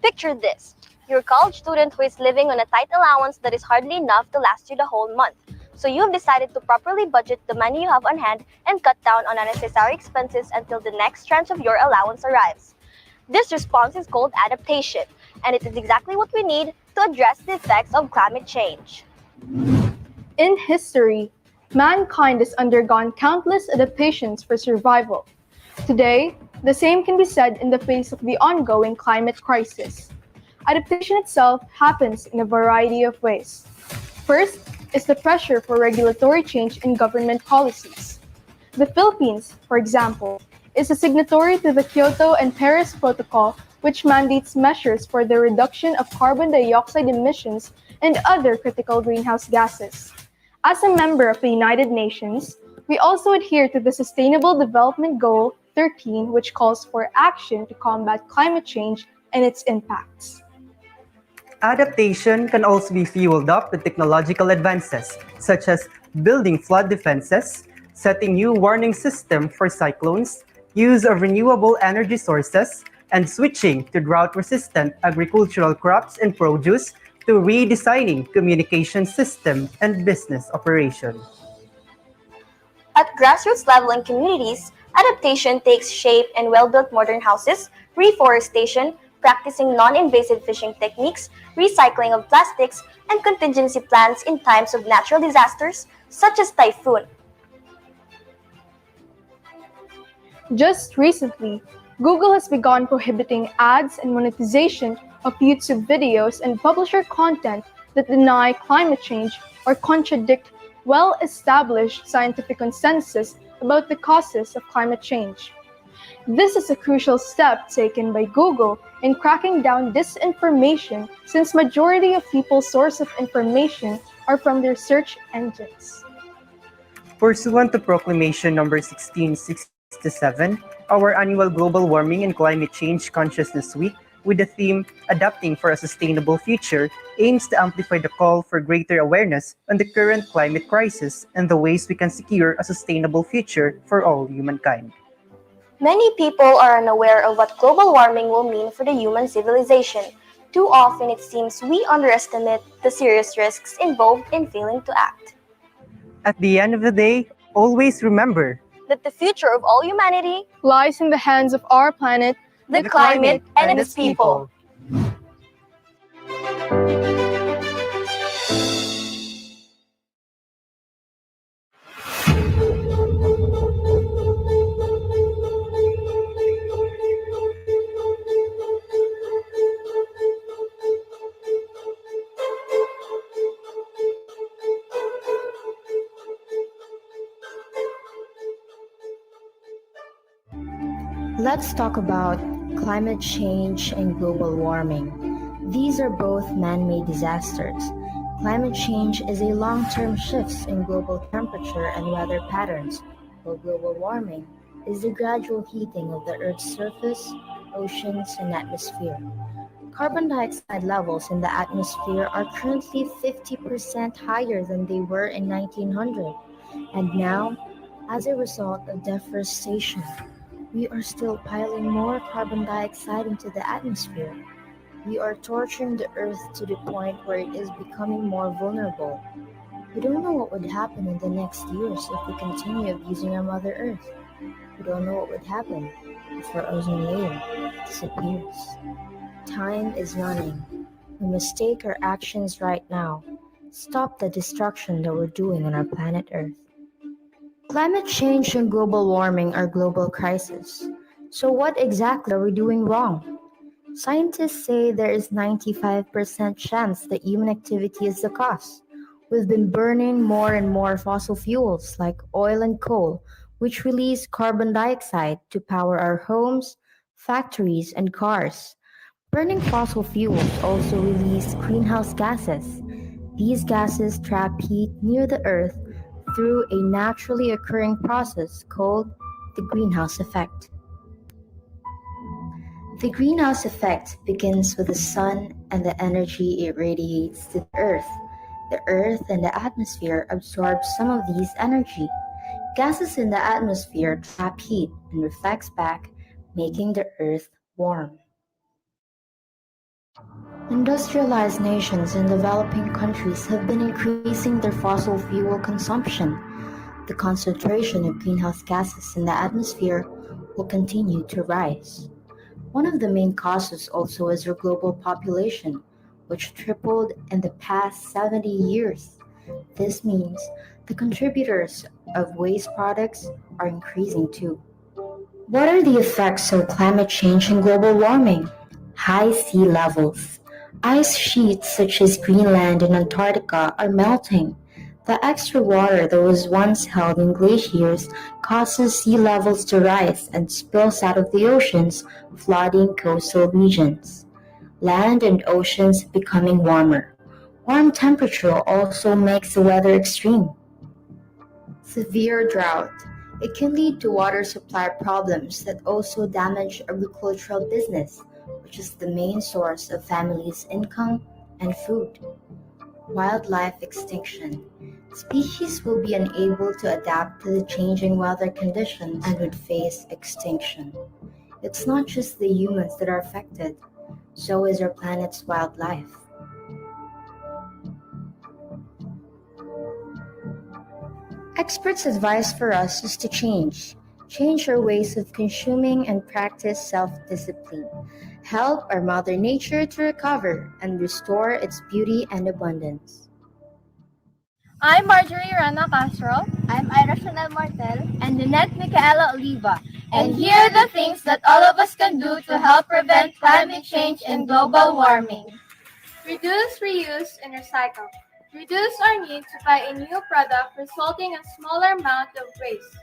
Picture this. You're a college student who is living on a tight allowance that is hardly enough to last you the whole month. So you've decided to properly budget the money you have on hand and cut down on unnecessary expenses until the next tranche of your allowance arrives. This response is called adaptation, and it is exactly what we need to address the effects of climate change.
In history, mankind has undergone countless adaptations for survival. Today, the same can be said in the face of the ongoing climate crisis. Adaptation itself happens in a variety of ways. First is the pressure for regulatory change in government policies. The Philippines, for example, is a signatory to the Kyoto and Paris Protocol, which mandates measures for the reduction of carbon dioxide emissions and other critical greenhouse gases. As a member of the United Nations, we also adhere to the Sustainable Development Goal 13, which calls for action to combat climate change and its impacts.
Adaptation can also be fueled up with technological advances, such as building flood defenses, setting new warning systems for cyclones, use of renewable energy sources, and switching to drought-resistant agricultural crops and produce to redesigning communication system and business operation.
At grassroots level in communities, adaptation takes shape in well-built modern houses, reforestation, practicing non-invasive fishing techniques, recycling of plastics, and contingency plans in times of natural disasters such as typhoon.
Just recently, Google has begun prohibiting ads and monetization of YouTube videos and publisher content that deny climate change or contradict well-established scientific consensus about the causes of climate change. This is a crucial step taken by Google in cracking down disinformation, since majority of people's source of information are from their search engines.
Pursuant to Proclamation number 1667, our annual Global Warming and Climate Change Consciousness Week, with the theme Adapting for a Sustainable Future, aims to amplify the call for greater awareness on the current climate crisis and the ways we can secure a sustainable future for all humankind.
Many people are unaware of what global warming will mean for the human civilization. Too often it seems we underestimate the serious risks involved in failing to act.
At the end of the day, always remember
that the future of all humanity
lies in the hands of our planet,
the climate, and its people.
Let's talk about climate change and global warming. These are both man-made disasters. Climate change is a long-term shift in global temperature and weather patterns, while global warming is the gradual heating of the Earth's surface, oceans, and atmosphere. Carbon dioxide levels in the atmosphere are currently 50% higher than they were in 1900, and now, as a result of deforestation, we are still piling more carbon dioxide into the atmosphere. We are torturing the Earth to the point where it is becoming more vulnerable. We don't know what would happen in the next years if we continue abusing our Mother Earth. We don't know what would happen if our ozone layer disappears. Time is running. We must take our actions right now. Stop the destruction that we're doing on our planet Earth. Climate change and global warming are global crises. So what exactly are we doing wrong? Scientists say there is 95% chance that human activity is the cause. We've been burning more and more fossil fuels like oil and coal, which release carbon dioxide to power our homes, factories, and cars. Burning fossil fuels also release greenhouse gases. These gases trap heat near the Earth through a naturally occurring process called the greenhouse effect. The greenhouse effect begins with the sun and the energy it radiates to the Earth. The Earth and the atmosphere absorb some of these energy. Gases in the atmosphere trap heat and reflects back, making the Earth warm. Industrialized nations and developing countries have been increasing their fossil fuel consumption. The concentration of greenhouse gases in the atmosphere will continue to rise. One of the main causes also is our global population, which tripled in the past 70 years. This means the contributors of waste products are increasing too. What are the effects of climate change and global warming? High sea levels. Ice sheets such as Greenland and Antarctica are melting. The extra water that was once held in glaciers causes sea levels to rise and spills out of the oceans, flooding coastal regions. Land and oceans becoming warmer. Warm temperature also makes the weather extreme. Severe drought. It can lead to water supply problems that also damage agricultural business, which is the main source of families' income and food. Wildlife extinction. Species will be unable to adapt to the changing weather conditions and would face extinction. It's not just the humans that are affected, so is our planet's wildlife. Experts' advice for us is to change our ways of consuming and practice self-discipline, help our Mother Nature to recover and restore its beauty and abundance.
I'm Marjorie Rana Castro. I'm Ira Chanel Martel. And Lynette Micaela Oliva. And here are the things that all of us can do to help prevent climate change and global warming. Reduce, reuse, and recycle. Reduce our need to buy a new product, resulting in smaller amount of waste.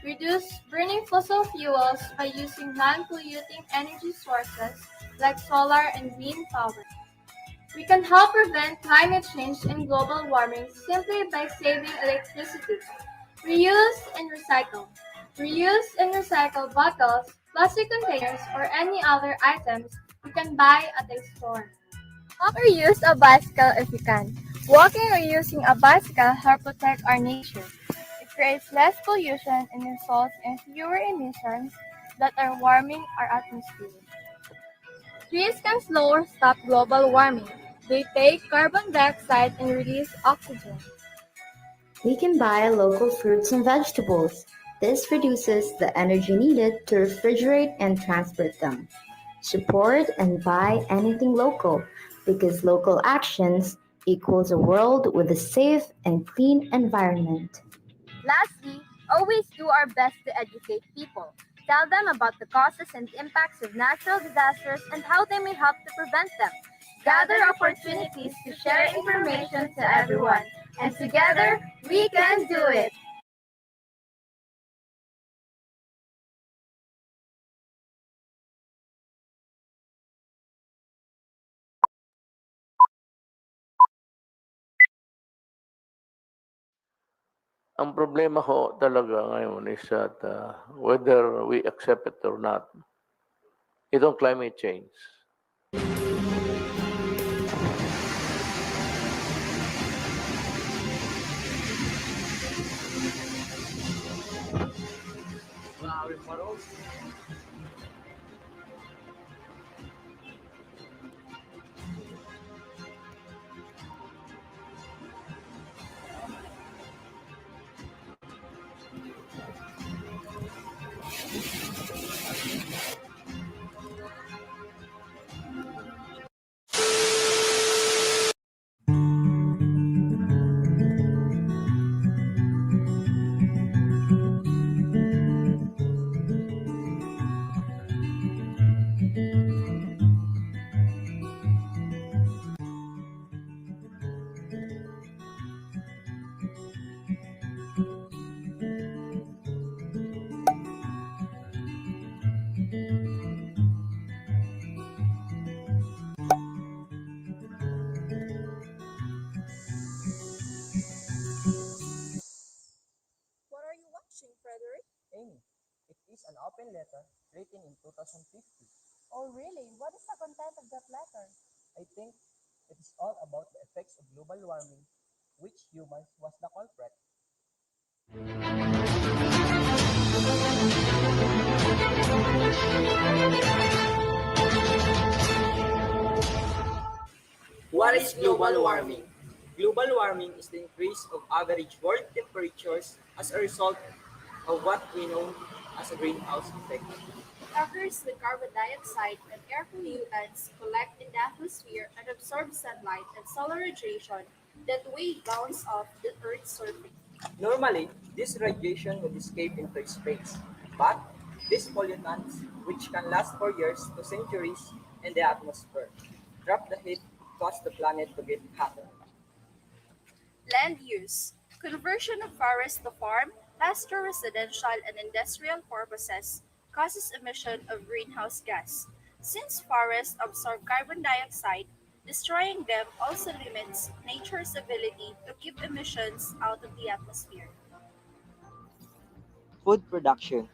Reduce burning fossil fuels by using non-polluting energy sources like solar and green power. We can help prevent climate change and global warming simply by saving electricity. Reuse and recycle. Reuse and recycle bottles, plastic containers, or any other items you can buy at a store. Walk or use a bicycle if you can. Walking or using a bicycle help protect our nature. It creates less pollution and results in fewer emissions that are warming our atmosphere. Trees can slow or stop global warming. They take carbon dioxide and release oxygen.
We can buy local fruits and vegetables. This reduces the energy needed to refrigerate and transport them. Support and buy anything local because local actions equals a world with a safe and clean environment.
Lastly, always do our best to educate people. Tell them about the causes and impacts of natural disasters and how they may help to prevent them. Gather opportunities to share information to everyone, and together we can do it.
Ang problema ho talaga ngayon is that whether we accept it or not, itong climate change.
2050.
Oh, really? What is the content of that letter?
I think it is all about the effects of global warming, which humans was the culprit.
What is global warming? Global warming is the increase of average world temperatures as a result of what we know as a greenhouse effect.
It occurs when carbon dioxide and air pollutants collect in the atmosphere and absorb sunlight and solar radiation that way bounce off the Earth's surface.
Normally, this radiation would escape into space, but these pollutants, which can last for years to centuries in the atmosphere, trap the heat, cause the planet to get hotter.
Land use. Conversion of forests to farm, pasture, residential, and industrial purposes causes emission of greenhouse gas. Since forests absorb carbon dioxide, destroying them also limits nature's ability to keep emissions out of the atmosphere.
Food production.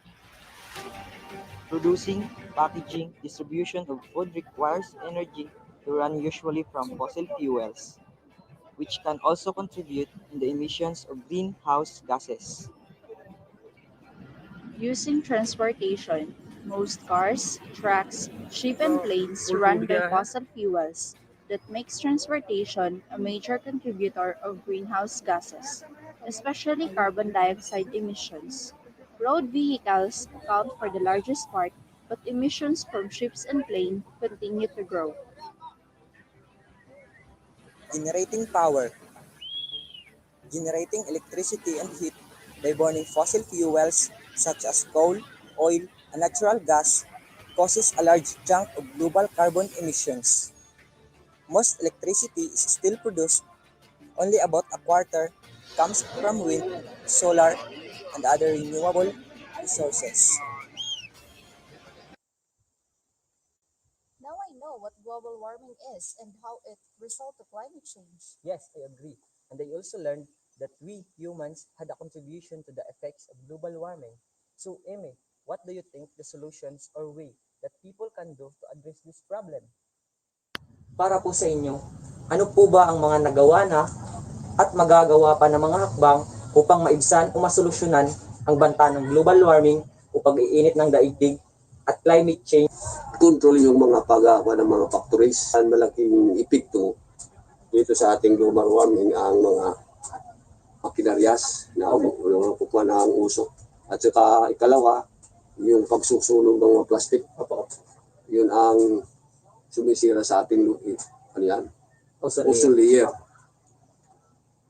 Producing, packaging, distribution of food requires energy to run usually from fossil fuels, which can also contribute in the emissions of greenhouse gases.
Using transportation. Most cars, trucks, ships, and planes run by fossil fuels. That makes transportation a major contributor of greenhouse gases, especially carbon dioxide emissions. Road vehicles account for the largest part, but emissions from ships and planes continue to grow.
Generating power. Generating electricity and heat by burning fossil fuels such as coal, oil, and natural gas causes a large chunk of global carbon emissions. Most electricity is still produced, only about a quarter comes from wind, solar, and other renewable resources.
Now I know what global warming is and how it results to climate change.
Yes, I agree. And I also learned that we humans had a contribution to the effects of global warming. So, Amy, what do you think the solutions or way that people can do to address this problem?
Para po sa inyo, ano po ba ang mga nagawa na at magagawa pa ng mga hakbang upang maibsan o masolusyonan ang banta ng global warming o pag-iinit ng daigdig at climate change?
Kontrol yung mga pag-awa ng mga factories. Ang malaking epekto dito sa ating global warming ang mga makinaryas na kukuha na ang usok. At saka ikalawa, yung pagsusunog ng mga plastic. Yun ang sumisira sa ating ano yan? Ozone layer.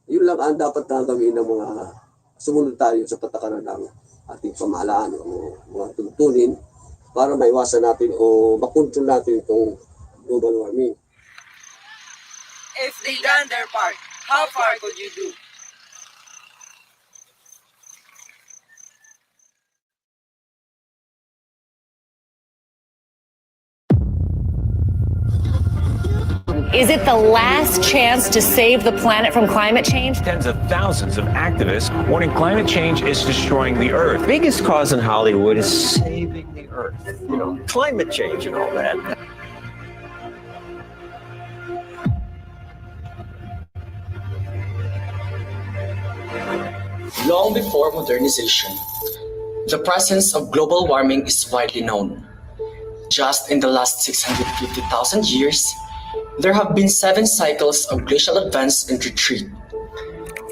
Yun lang ang dapat na gawin ng mga sumunod tayo sa patakaran ng ating pamahalaan o mga tuntunin para maiwasan natin o makontrol natin itong global warming.
If they done their part, how far could you do?
Is it the last chance to save the planet from climate change?
Tens of thousands of activists warning climate change is destroying the Earth.
Biggest cause in Hollywood is saving the Earth. You know, climate change and all that.
Long before modernization, the presence of global warming is widely known. Just in the last 650,000 years, there have been 7 cycles of glacial advance and retreat,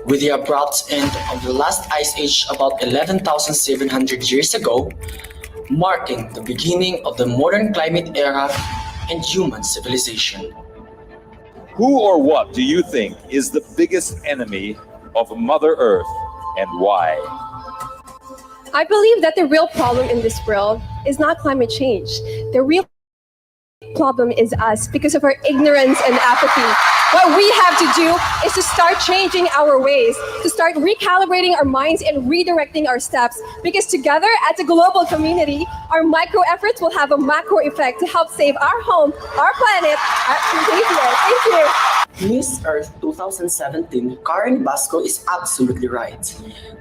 with the abrupt end of the last ice age about 11,700 years ago, marking the beginning of the modern climate era and human civilization.
Who or what do you think is the biggest enemy of Mother Earth and why?
I believe that the real problem in this world is not climate change. The real problem is us because of our ignorance and apathy. What we have to do is to start changing our ways, to start recalibrating our minds and redirecting our steps, because together as a global community, our micro efforts will have a macro effect to help save our home, our planet, our behavior. Thank you.
Miss Earth 2017, Karen Basco is absolutely right.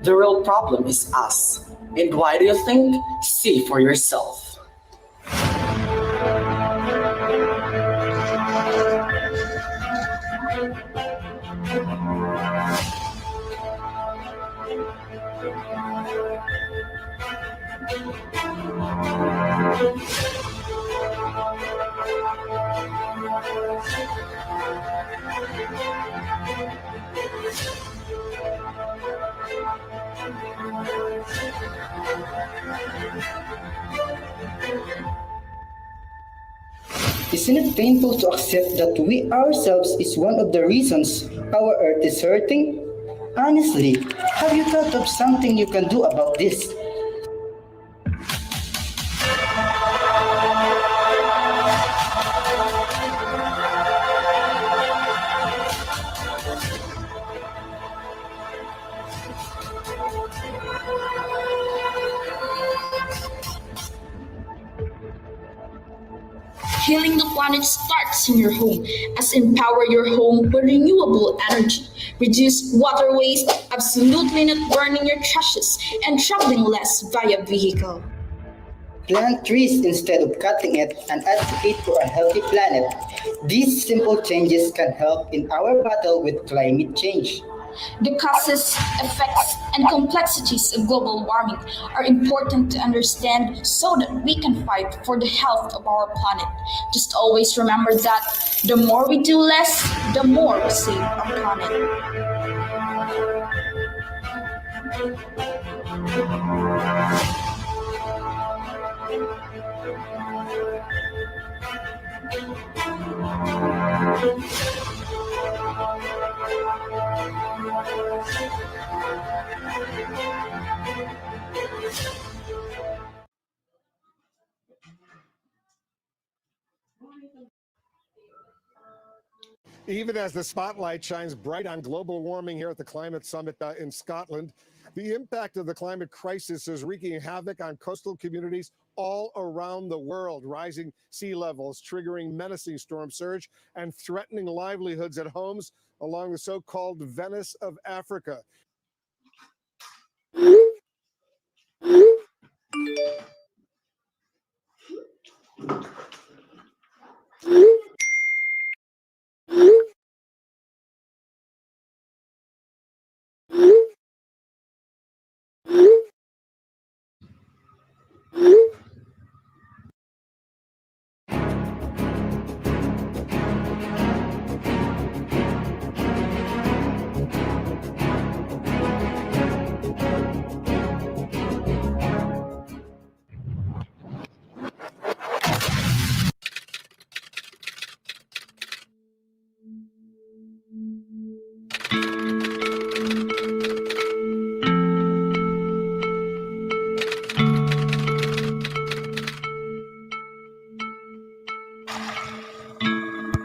The real problem is us. And why do you think? See for yourself.
Isn't it painful to accept that we ourselves is one of the reasons our Earth is hurting? Honestly, have you thought of something you can do about this?
Healing the planet starts in your home, as empower your home with renewable energy. Reduce water waste, absolutely not burning your trashes, and traveling less via vehicle.
Plant trees instead of cutting it and advocate for a healthy planet. These simple changes can help in our battle with climate change.
The causes, effects, and complexities of global warming are important to understand so that we can fight for the health of our planet. Just always remember that the more we do less, the more we save our planet.
Even as the spotlight shines bright on global warming here at the Climate Summit in Scotland, the impact of the climate crisis is wreaking havoc on coastal communities all around the world. Rising sea levels triggering menacing storm surge and threatening livelihoods at homes along the so-called Venice of Africa.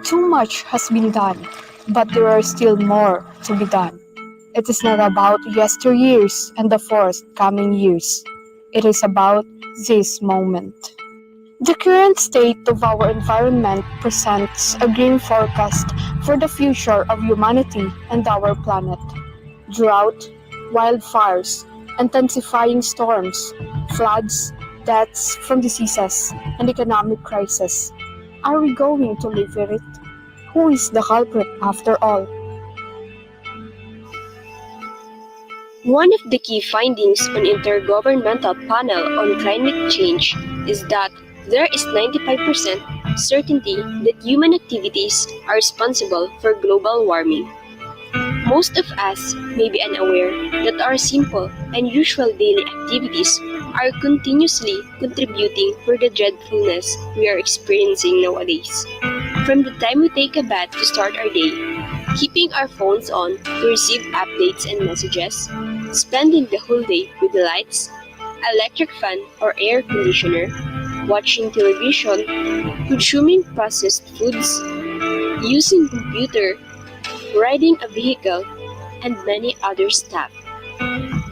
Too much has been done, but there are still more to be done. It is not about yesteryears and the forthcoming years. It is about this moment. The current state of our environment presents a grim forecast for the future of humanity and our planet. Drought, wildfires, intensifying storms, floods, deaths from diseases, and economic crisis. Are we going to live with it? Who is the culprit after all?
One of the key findings on Intergovernmental Panel on Climate Change is that there is 95% certainty that human activities are responsible for global warming. Most of us may be unaware that our simple and usual daily activities are continuously contributing for the dreadfulness we are experiencing nowadays. From the time we take a bath to start our day, keeping our phones on to receive updates and messages, spending the whole day with the lights, electric fan or air conditioner, watching television, consuming processed foods, using computer, riding a vehicle, and many other stuff.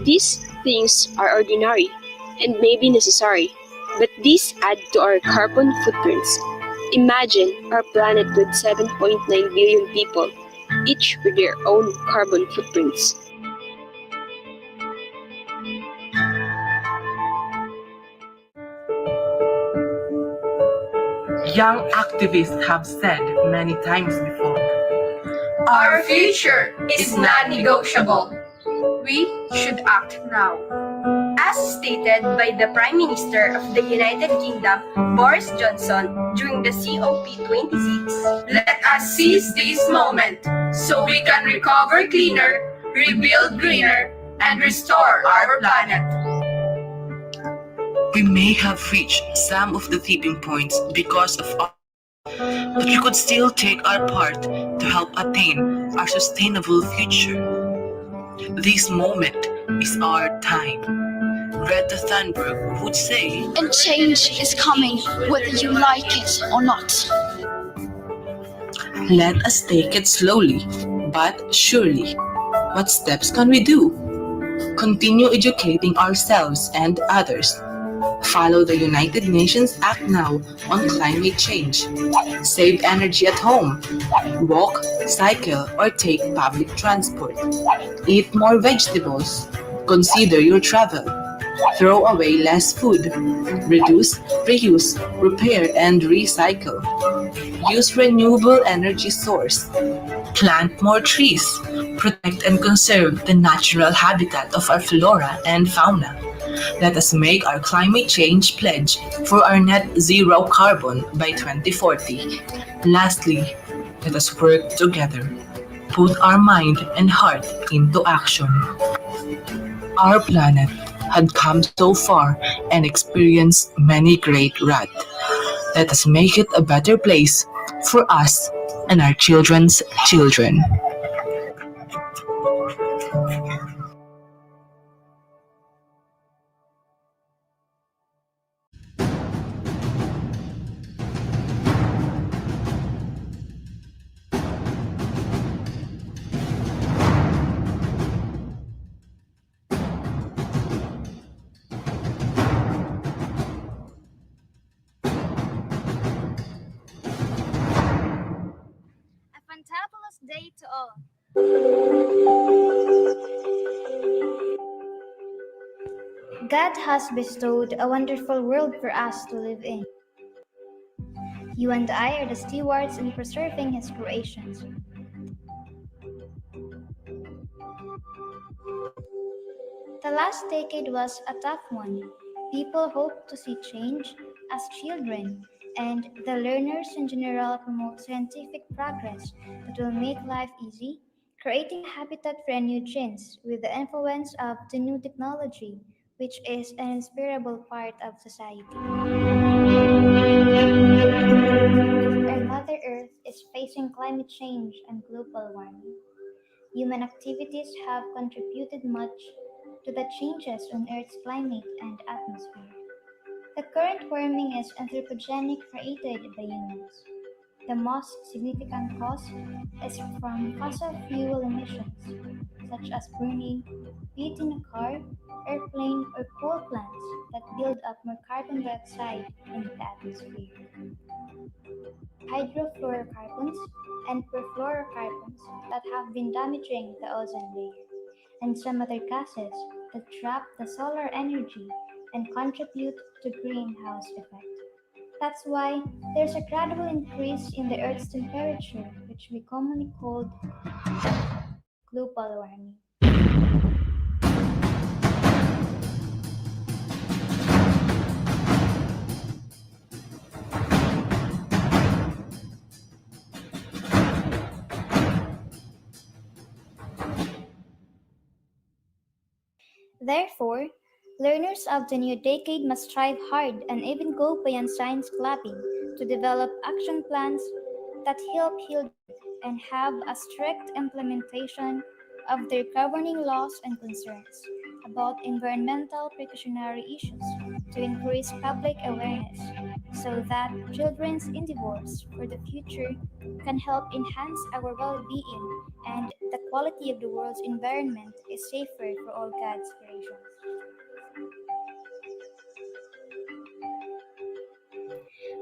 These things are ordinary and may be necessary, but these add to our carbon footprints. Imagine our planet with 7.9 billion people, each with their own carbon footprints.
Young activists have said many times before,
our future is non-negotiable. We should act now.
As stated by the Prime Minister of the United Kingdom, Boris Johnson, during the COP26,
Let us seize this moment so we can recover cleaner, rebuild greener, and restore our planet.
We may have reached some of the tipping points because of our, but we could still take our part to help attain our sustainable future. This moment is our time. Greta Thunberg would say,
And change is coming, whether you like it or not.
let us take it slowly, but surely. What steps can we do? Continue educating ourselves and others. Follow the United Nations Act Now on climate change. Save energy at home. Walk, cycle, or take public transport. Eat more vegetables. Consider your travel. Throw away less food. Reduce, reuse, repair, and recycle. Use renewable energy source. Plant more trees. Protect and conserve the natural habitat of our flora and fauna. Let us make our climate change pledge for our net zero carbon by 2040. Lastly, let us work together. Put our mind and heart into action. Our planet had come so far and experienced many great wrath. Let us make it a better place for us and our children's children.
A fantabulous day to all. God has bestowed a wonderful world for us to live in. You and I are the stewards in preserving His creations. The last decade was a tough one. People hope to see change as children, and the learners in general promote scientific progress that will make life easy, creating a habitat for new genes with the influence of the new technology, which is an inseparable part of society. Our Mother Earth is facing climate change and global warming. Human activities have contributed much to the changes on Earth's climate and atmosphere. The current warming is anthropogenic created by humans. The most significant cause is from fossil fuel emissions, such as burning, be it in a car, airplane, or coal plants that build up more carbon dioxide in the atmosphere. Hydrofluorocarbons and perfluorocarbons that have been damaging the ozone layer, and some other gases that trap the solar energy and contribute to greenhouse effect. That's why there's a gradual increase in the Earth's temperature, which we commonly call global warming. Therefore, learners of the new decade must strive hard and even go beyond science clubbing to develop action plans that help heal and have a strict implementation of their governing laws and concerns about environmental precautionary issues to increase public awareness so that children's endeavors for the future can help enhance our well-being and the quality of the world's environment is safer for all God's creations.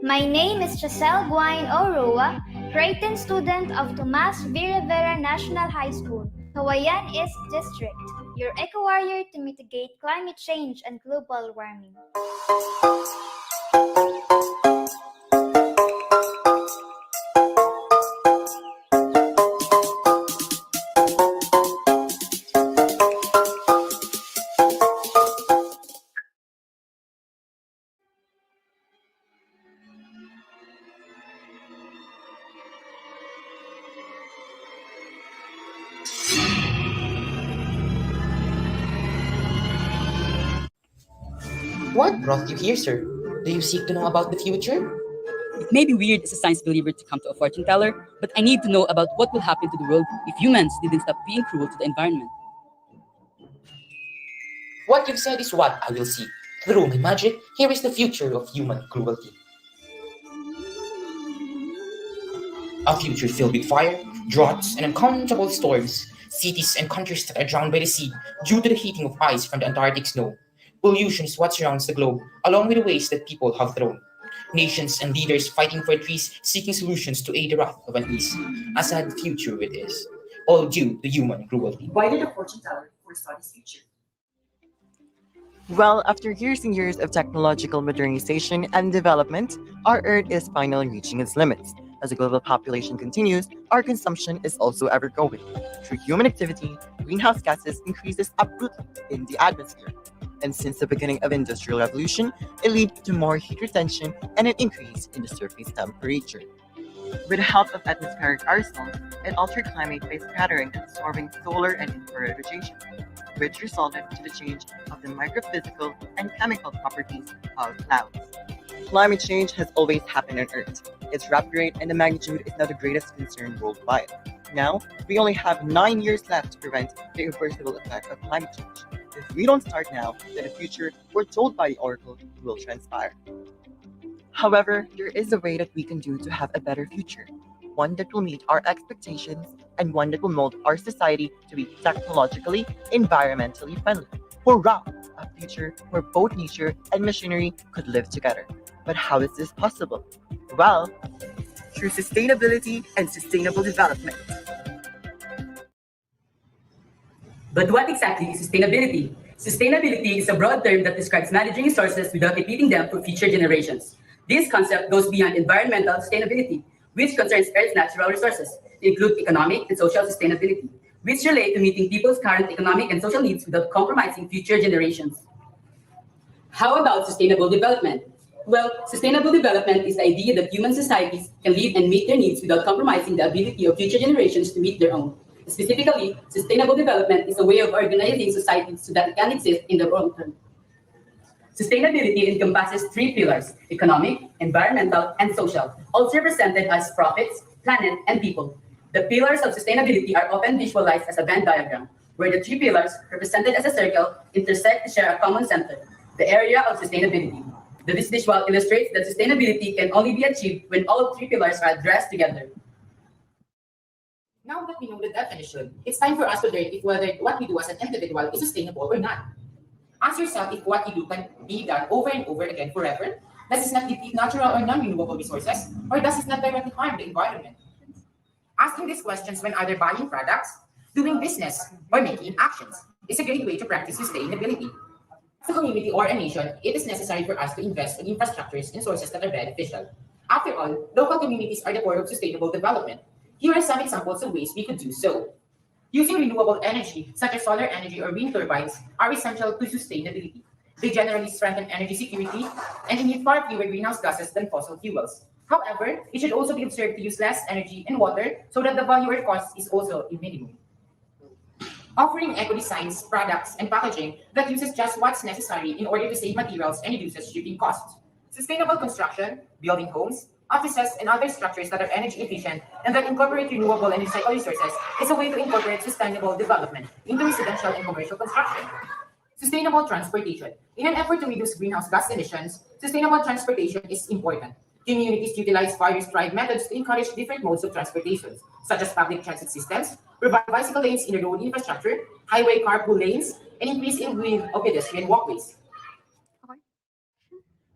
My name is Chasel Guain Oroa, Creighton student of Tomas V. Rivera National High School, Kawayan East District, your eco-warrior to mitigate climate change and global warming.
What brought you here, sir? Do you seek to know about the future?
It may be weird as a science believer to come to a fortune teller, but I need to know about what will happen to the world if humans didn't stop being cruel to the environment.
What you've said is what I will see. Through my magic, here is the future of human cruelty. A future filled with fire, droughts, and uncountable storms. Cities and countries that are drowned by the sea due to the heating of ice from the Antarctic snow. Pollution is what surrounds the globe, along with the waste that people have thrown. Nations and leaders fighting for trees, seeking solutions to aid the wrath of unease. A sad future it is, all due to human cruelty.
Why did the fortune teller foresaw this future?
Well, after years and years of technological modernization and development, our Earth is finally reaching its limits. As the global population continues, our consumption is also ever growing. Through human activity, greenhouse gases increases abruptly in the atmosphere. And since the beginning of Industrial Revolution, it leads to more heat retention and an increase in the surface temperature. With the help of atmospheric aerosols, it altered climate by scattering and absorbing solar and infrared radiation, which resulted to the change of the microphysical and chemical properties of clouds. Climate change has always happened on Earth. Its rapid rate and the magnitude is now the greatest concern worldwide. Now, we only have 9 years left to prevent the irreversible effect of climate change. If we don't start now, then the future, we're told by the Oracle, will transpire. However, there is a way that we can do to have a better future, one that will meet our expectations and one that will mold our society to be technologically, environmentally friendly. Hurrah! A future where both nature and machinery could live together. But how is this possible? Well, through sustainability and sustainable development.
But what exactly is sustainability? Sustainability is a broad term that describes managing resources without depleting them for future generations. This concept goes beyond environmental sustainability, which concerns Earth's natural resources, to include economic and social sustainability, which relate to meeting people's current economic and social needs without compromising future generations. How about sustainable development? Well, sustainable development is the idea that human societies can live and meet their needs without compromising the ability of future generations to meet their own. Specifically, sustainable development is a way of organizing society so that it can exist in the long term. Sustainability encompasses 3 pillars: economic, environmental, and social, also represented as profits, planet, and people. The pillars of sustainability are often visualized as a Venn diagram, where the 3 pillars, represented as a circle, intersect to share a common center, the area of sustainability. This visual illustrates that sustainability can only be achieved when all 3 pillars are addressed together.
Now that we know the definition, it's time for us to learn if whether what we do as an individual is sustainable or not. Ask yourself if what you do can be done over and over again forever. Does it not deplete natural or non-renewable resources? Or does it not directly harm the environment? Asking these questions when either buying products, doing business, or making actions is a great way to practice sustainability. As a community or a nation, it is necessary for us to invest in infrastructures and sources that are beneficial. After all, local communities are the core of sustainable development. Here are some examples of ways we could do so. Using renewable energy, such as solar energy or wind turbines, are essential to sustainability. They generally strengthen energy security and emit far fewer greenhouse gases than fossil fuels. However, it should also be observed to use less energy and water so that the value or cost is also a minimum. Offering eco-designs, products, and packaging that uses just what's necessary in order to save materials and reduces shipping costs. Sustainable construction, building homes, offices, and other structures that are energy efficient and that incorporate renewable and recycled resources is a way to incorporate sustainable development into residential and commercial construction. Sustainable transportation. In an effort to reduce greenhouse gas emissions, sustainable transportation is important. Communities utilize various drive methods to encourage different modes of transportation, such as public transit systems, provide bicycle lanes in the road infrastructure, highway carpool lanes, and increase in width of pedestrian walkways.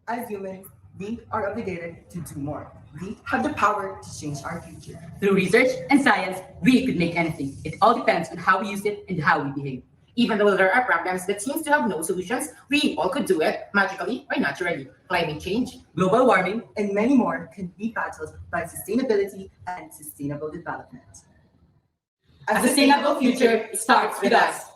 As humans, we are obligated to do more. We have the power to change our future.
Through research and science, we could make anything. It all depends on how we use it and how we behave.
Even though there are problems that seem to have no solutions, we all could do it, magically or naturally. Climate change,
global warming, and many more can be battled by sustainability and sustainable development.
A sustainable future starts with us.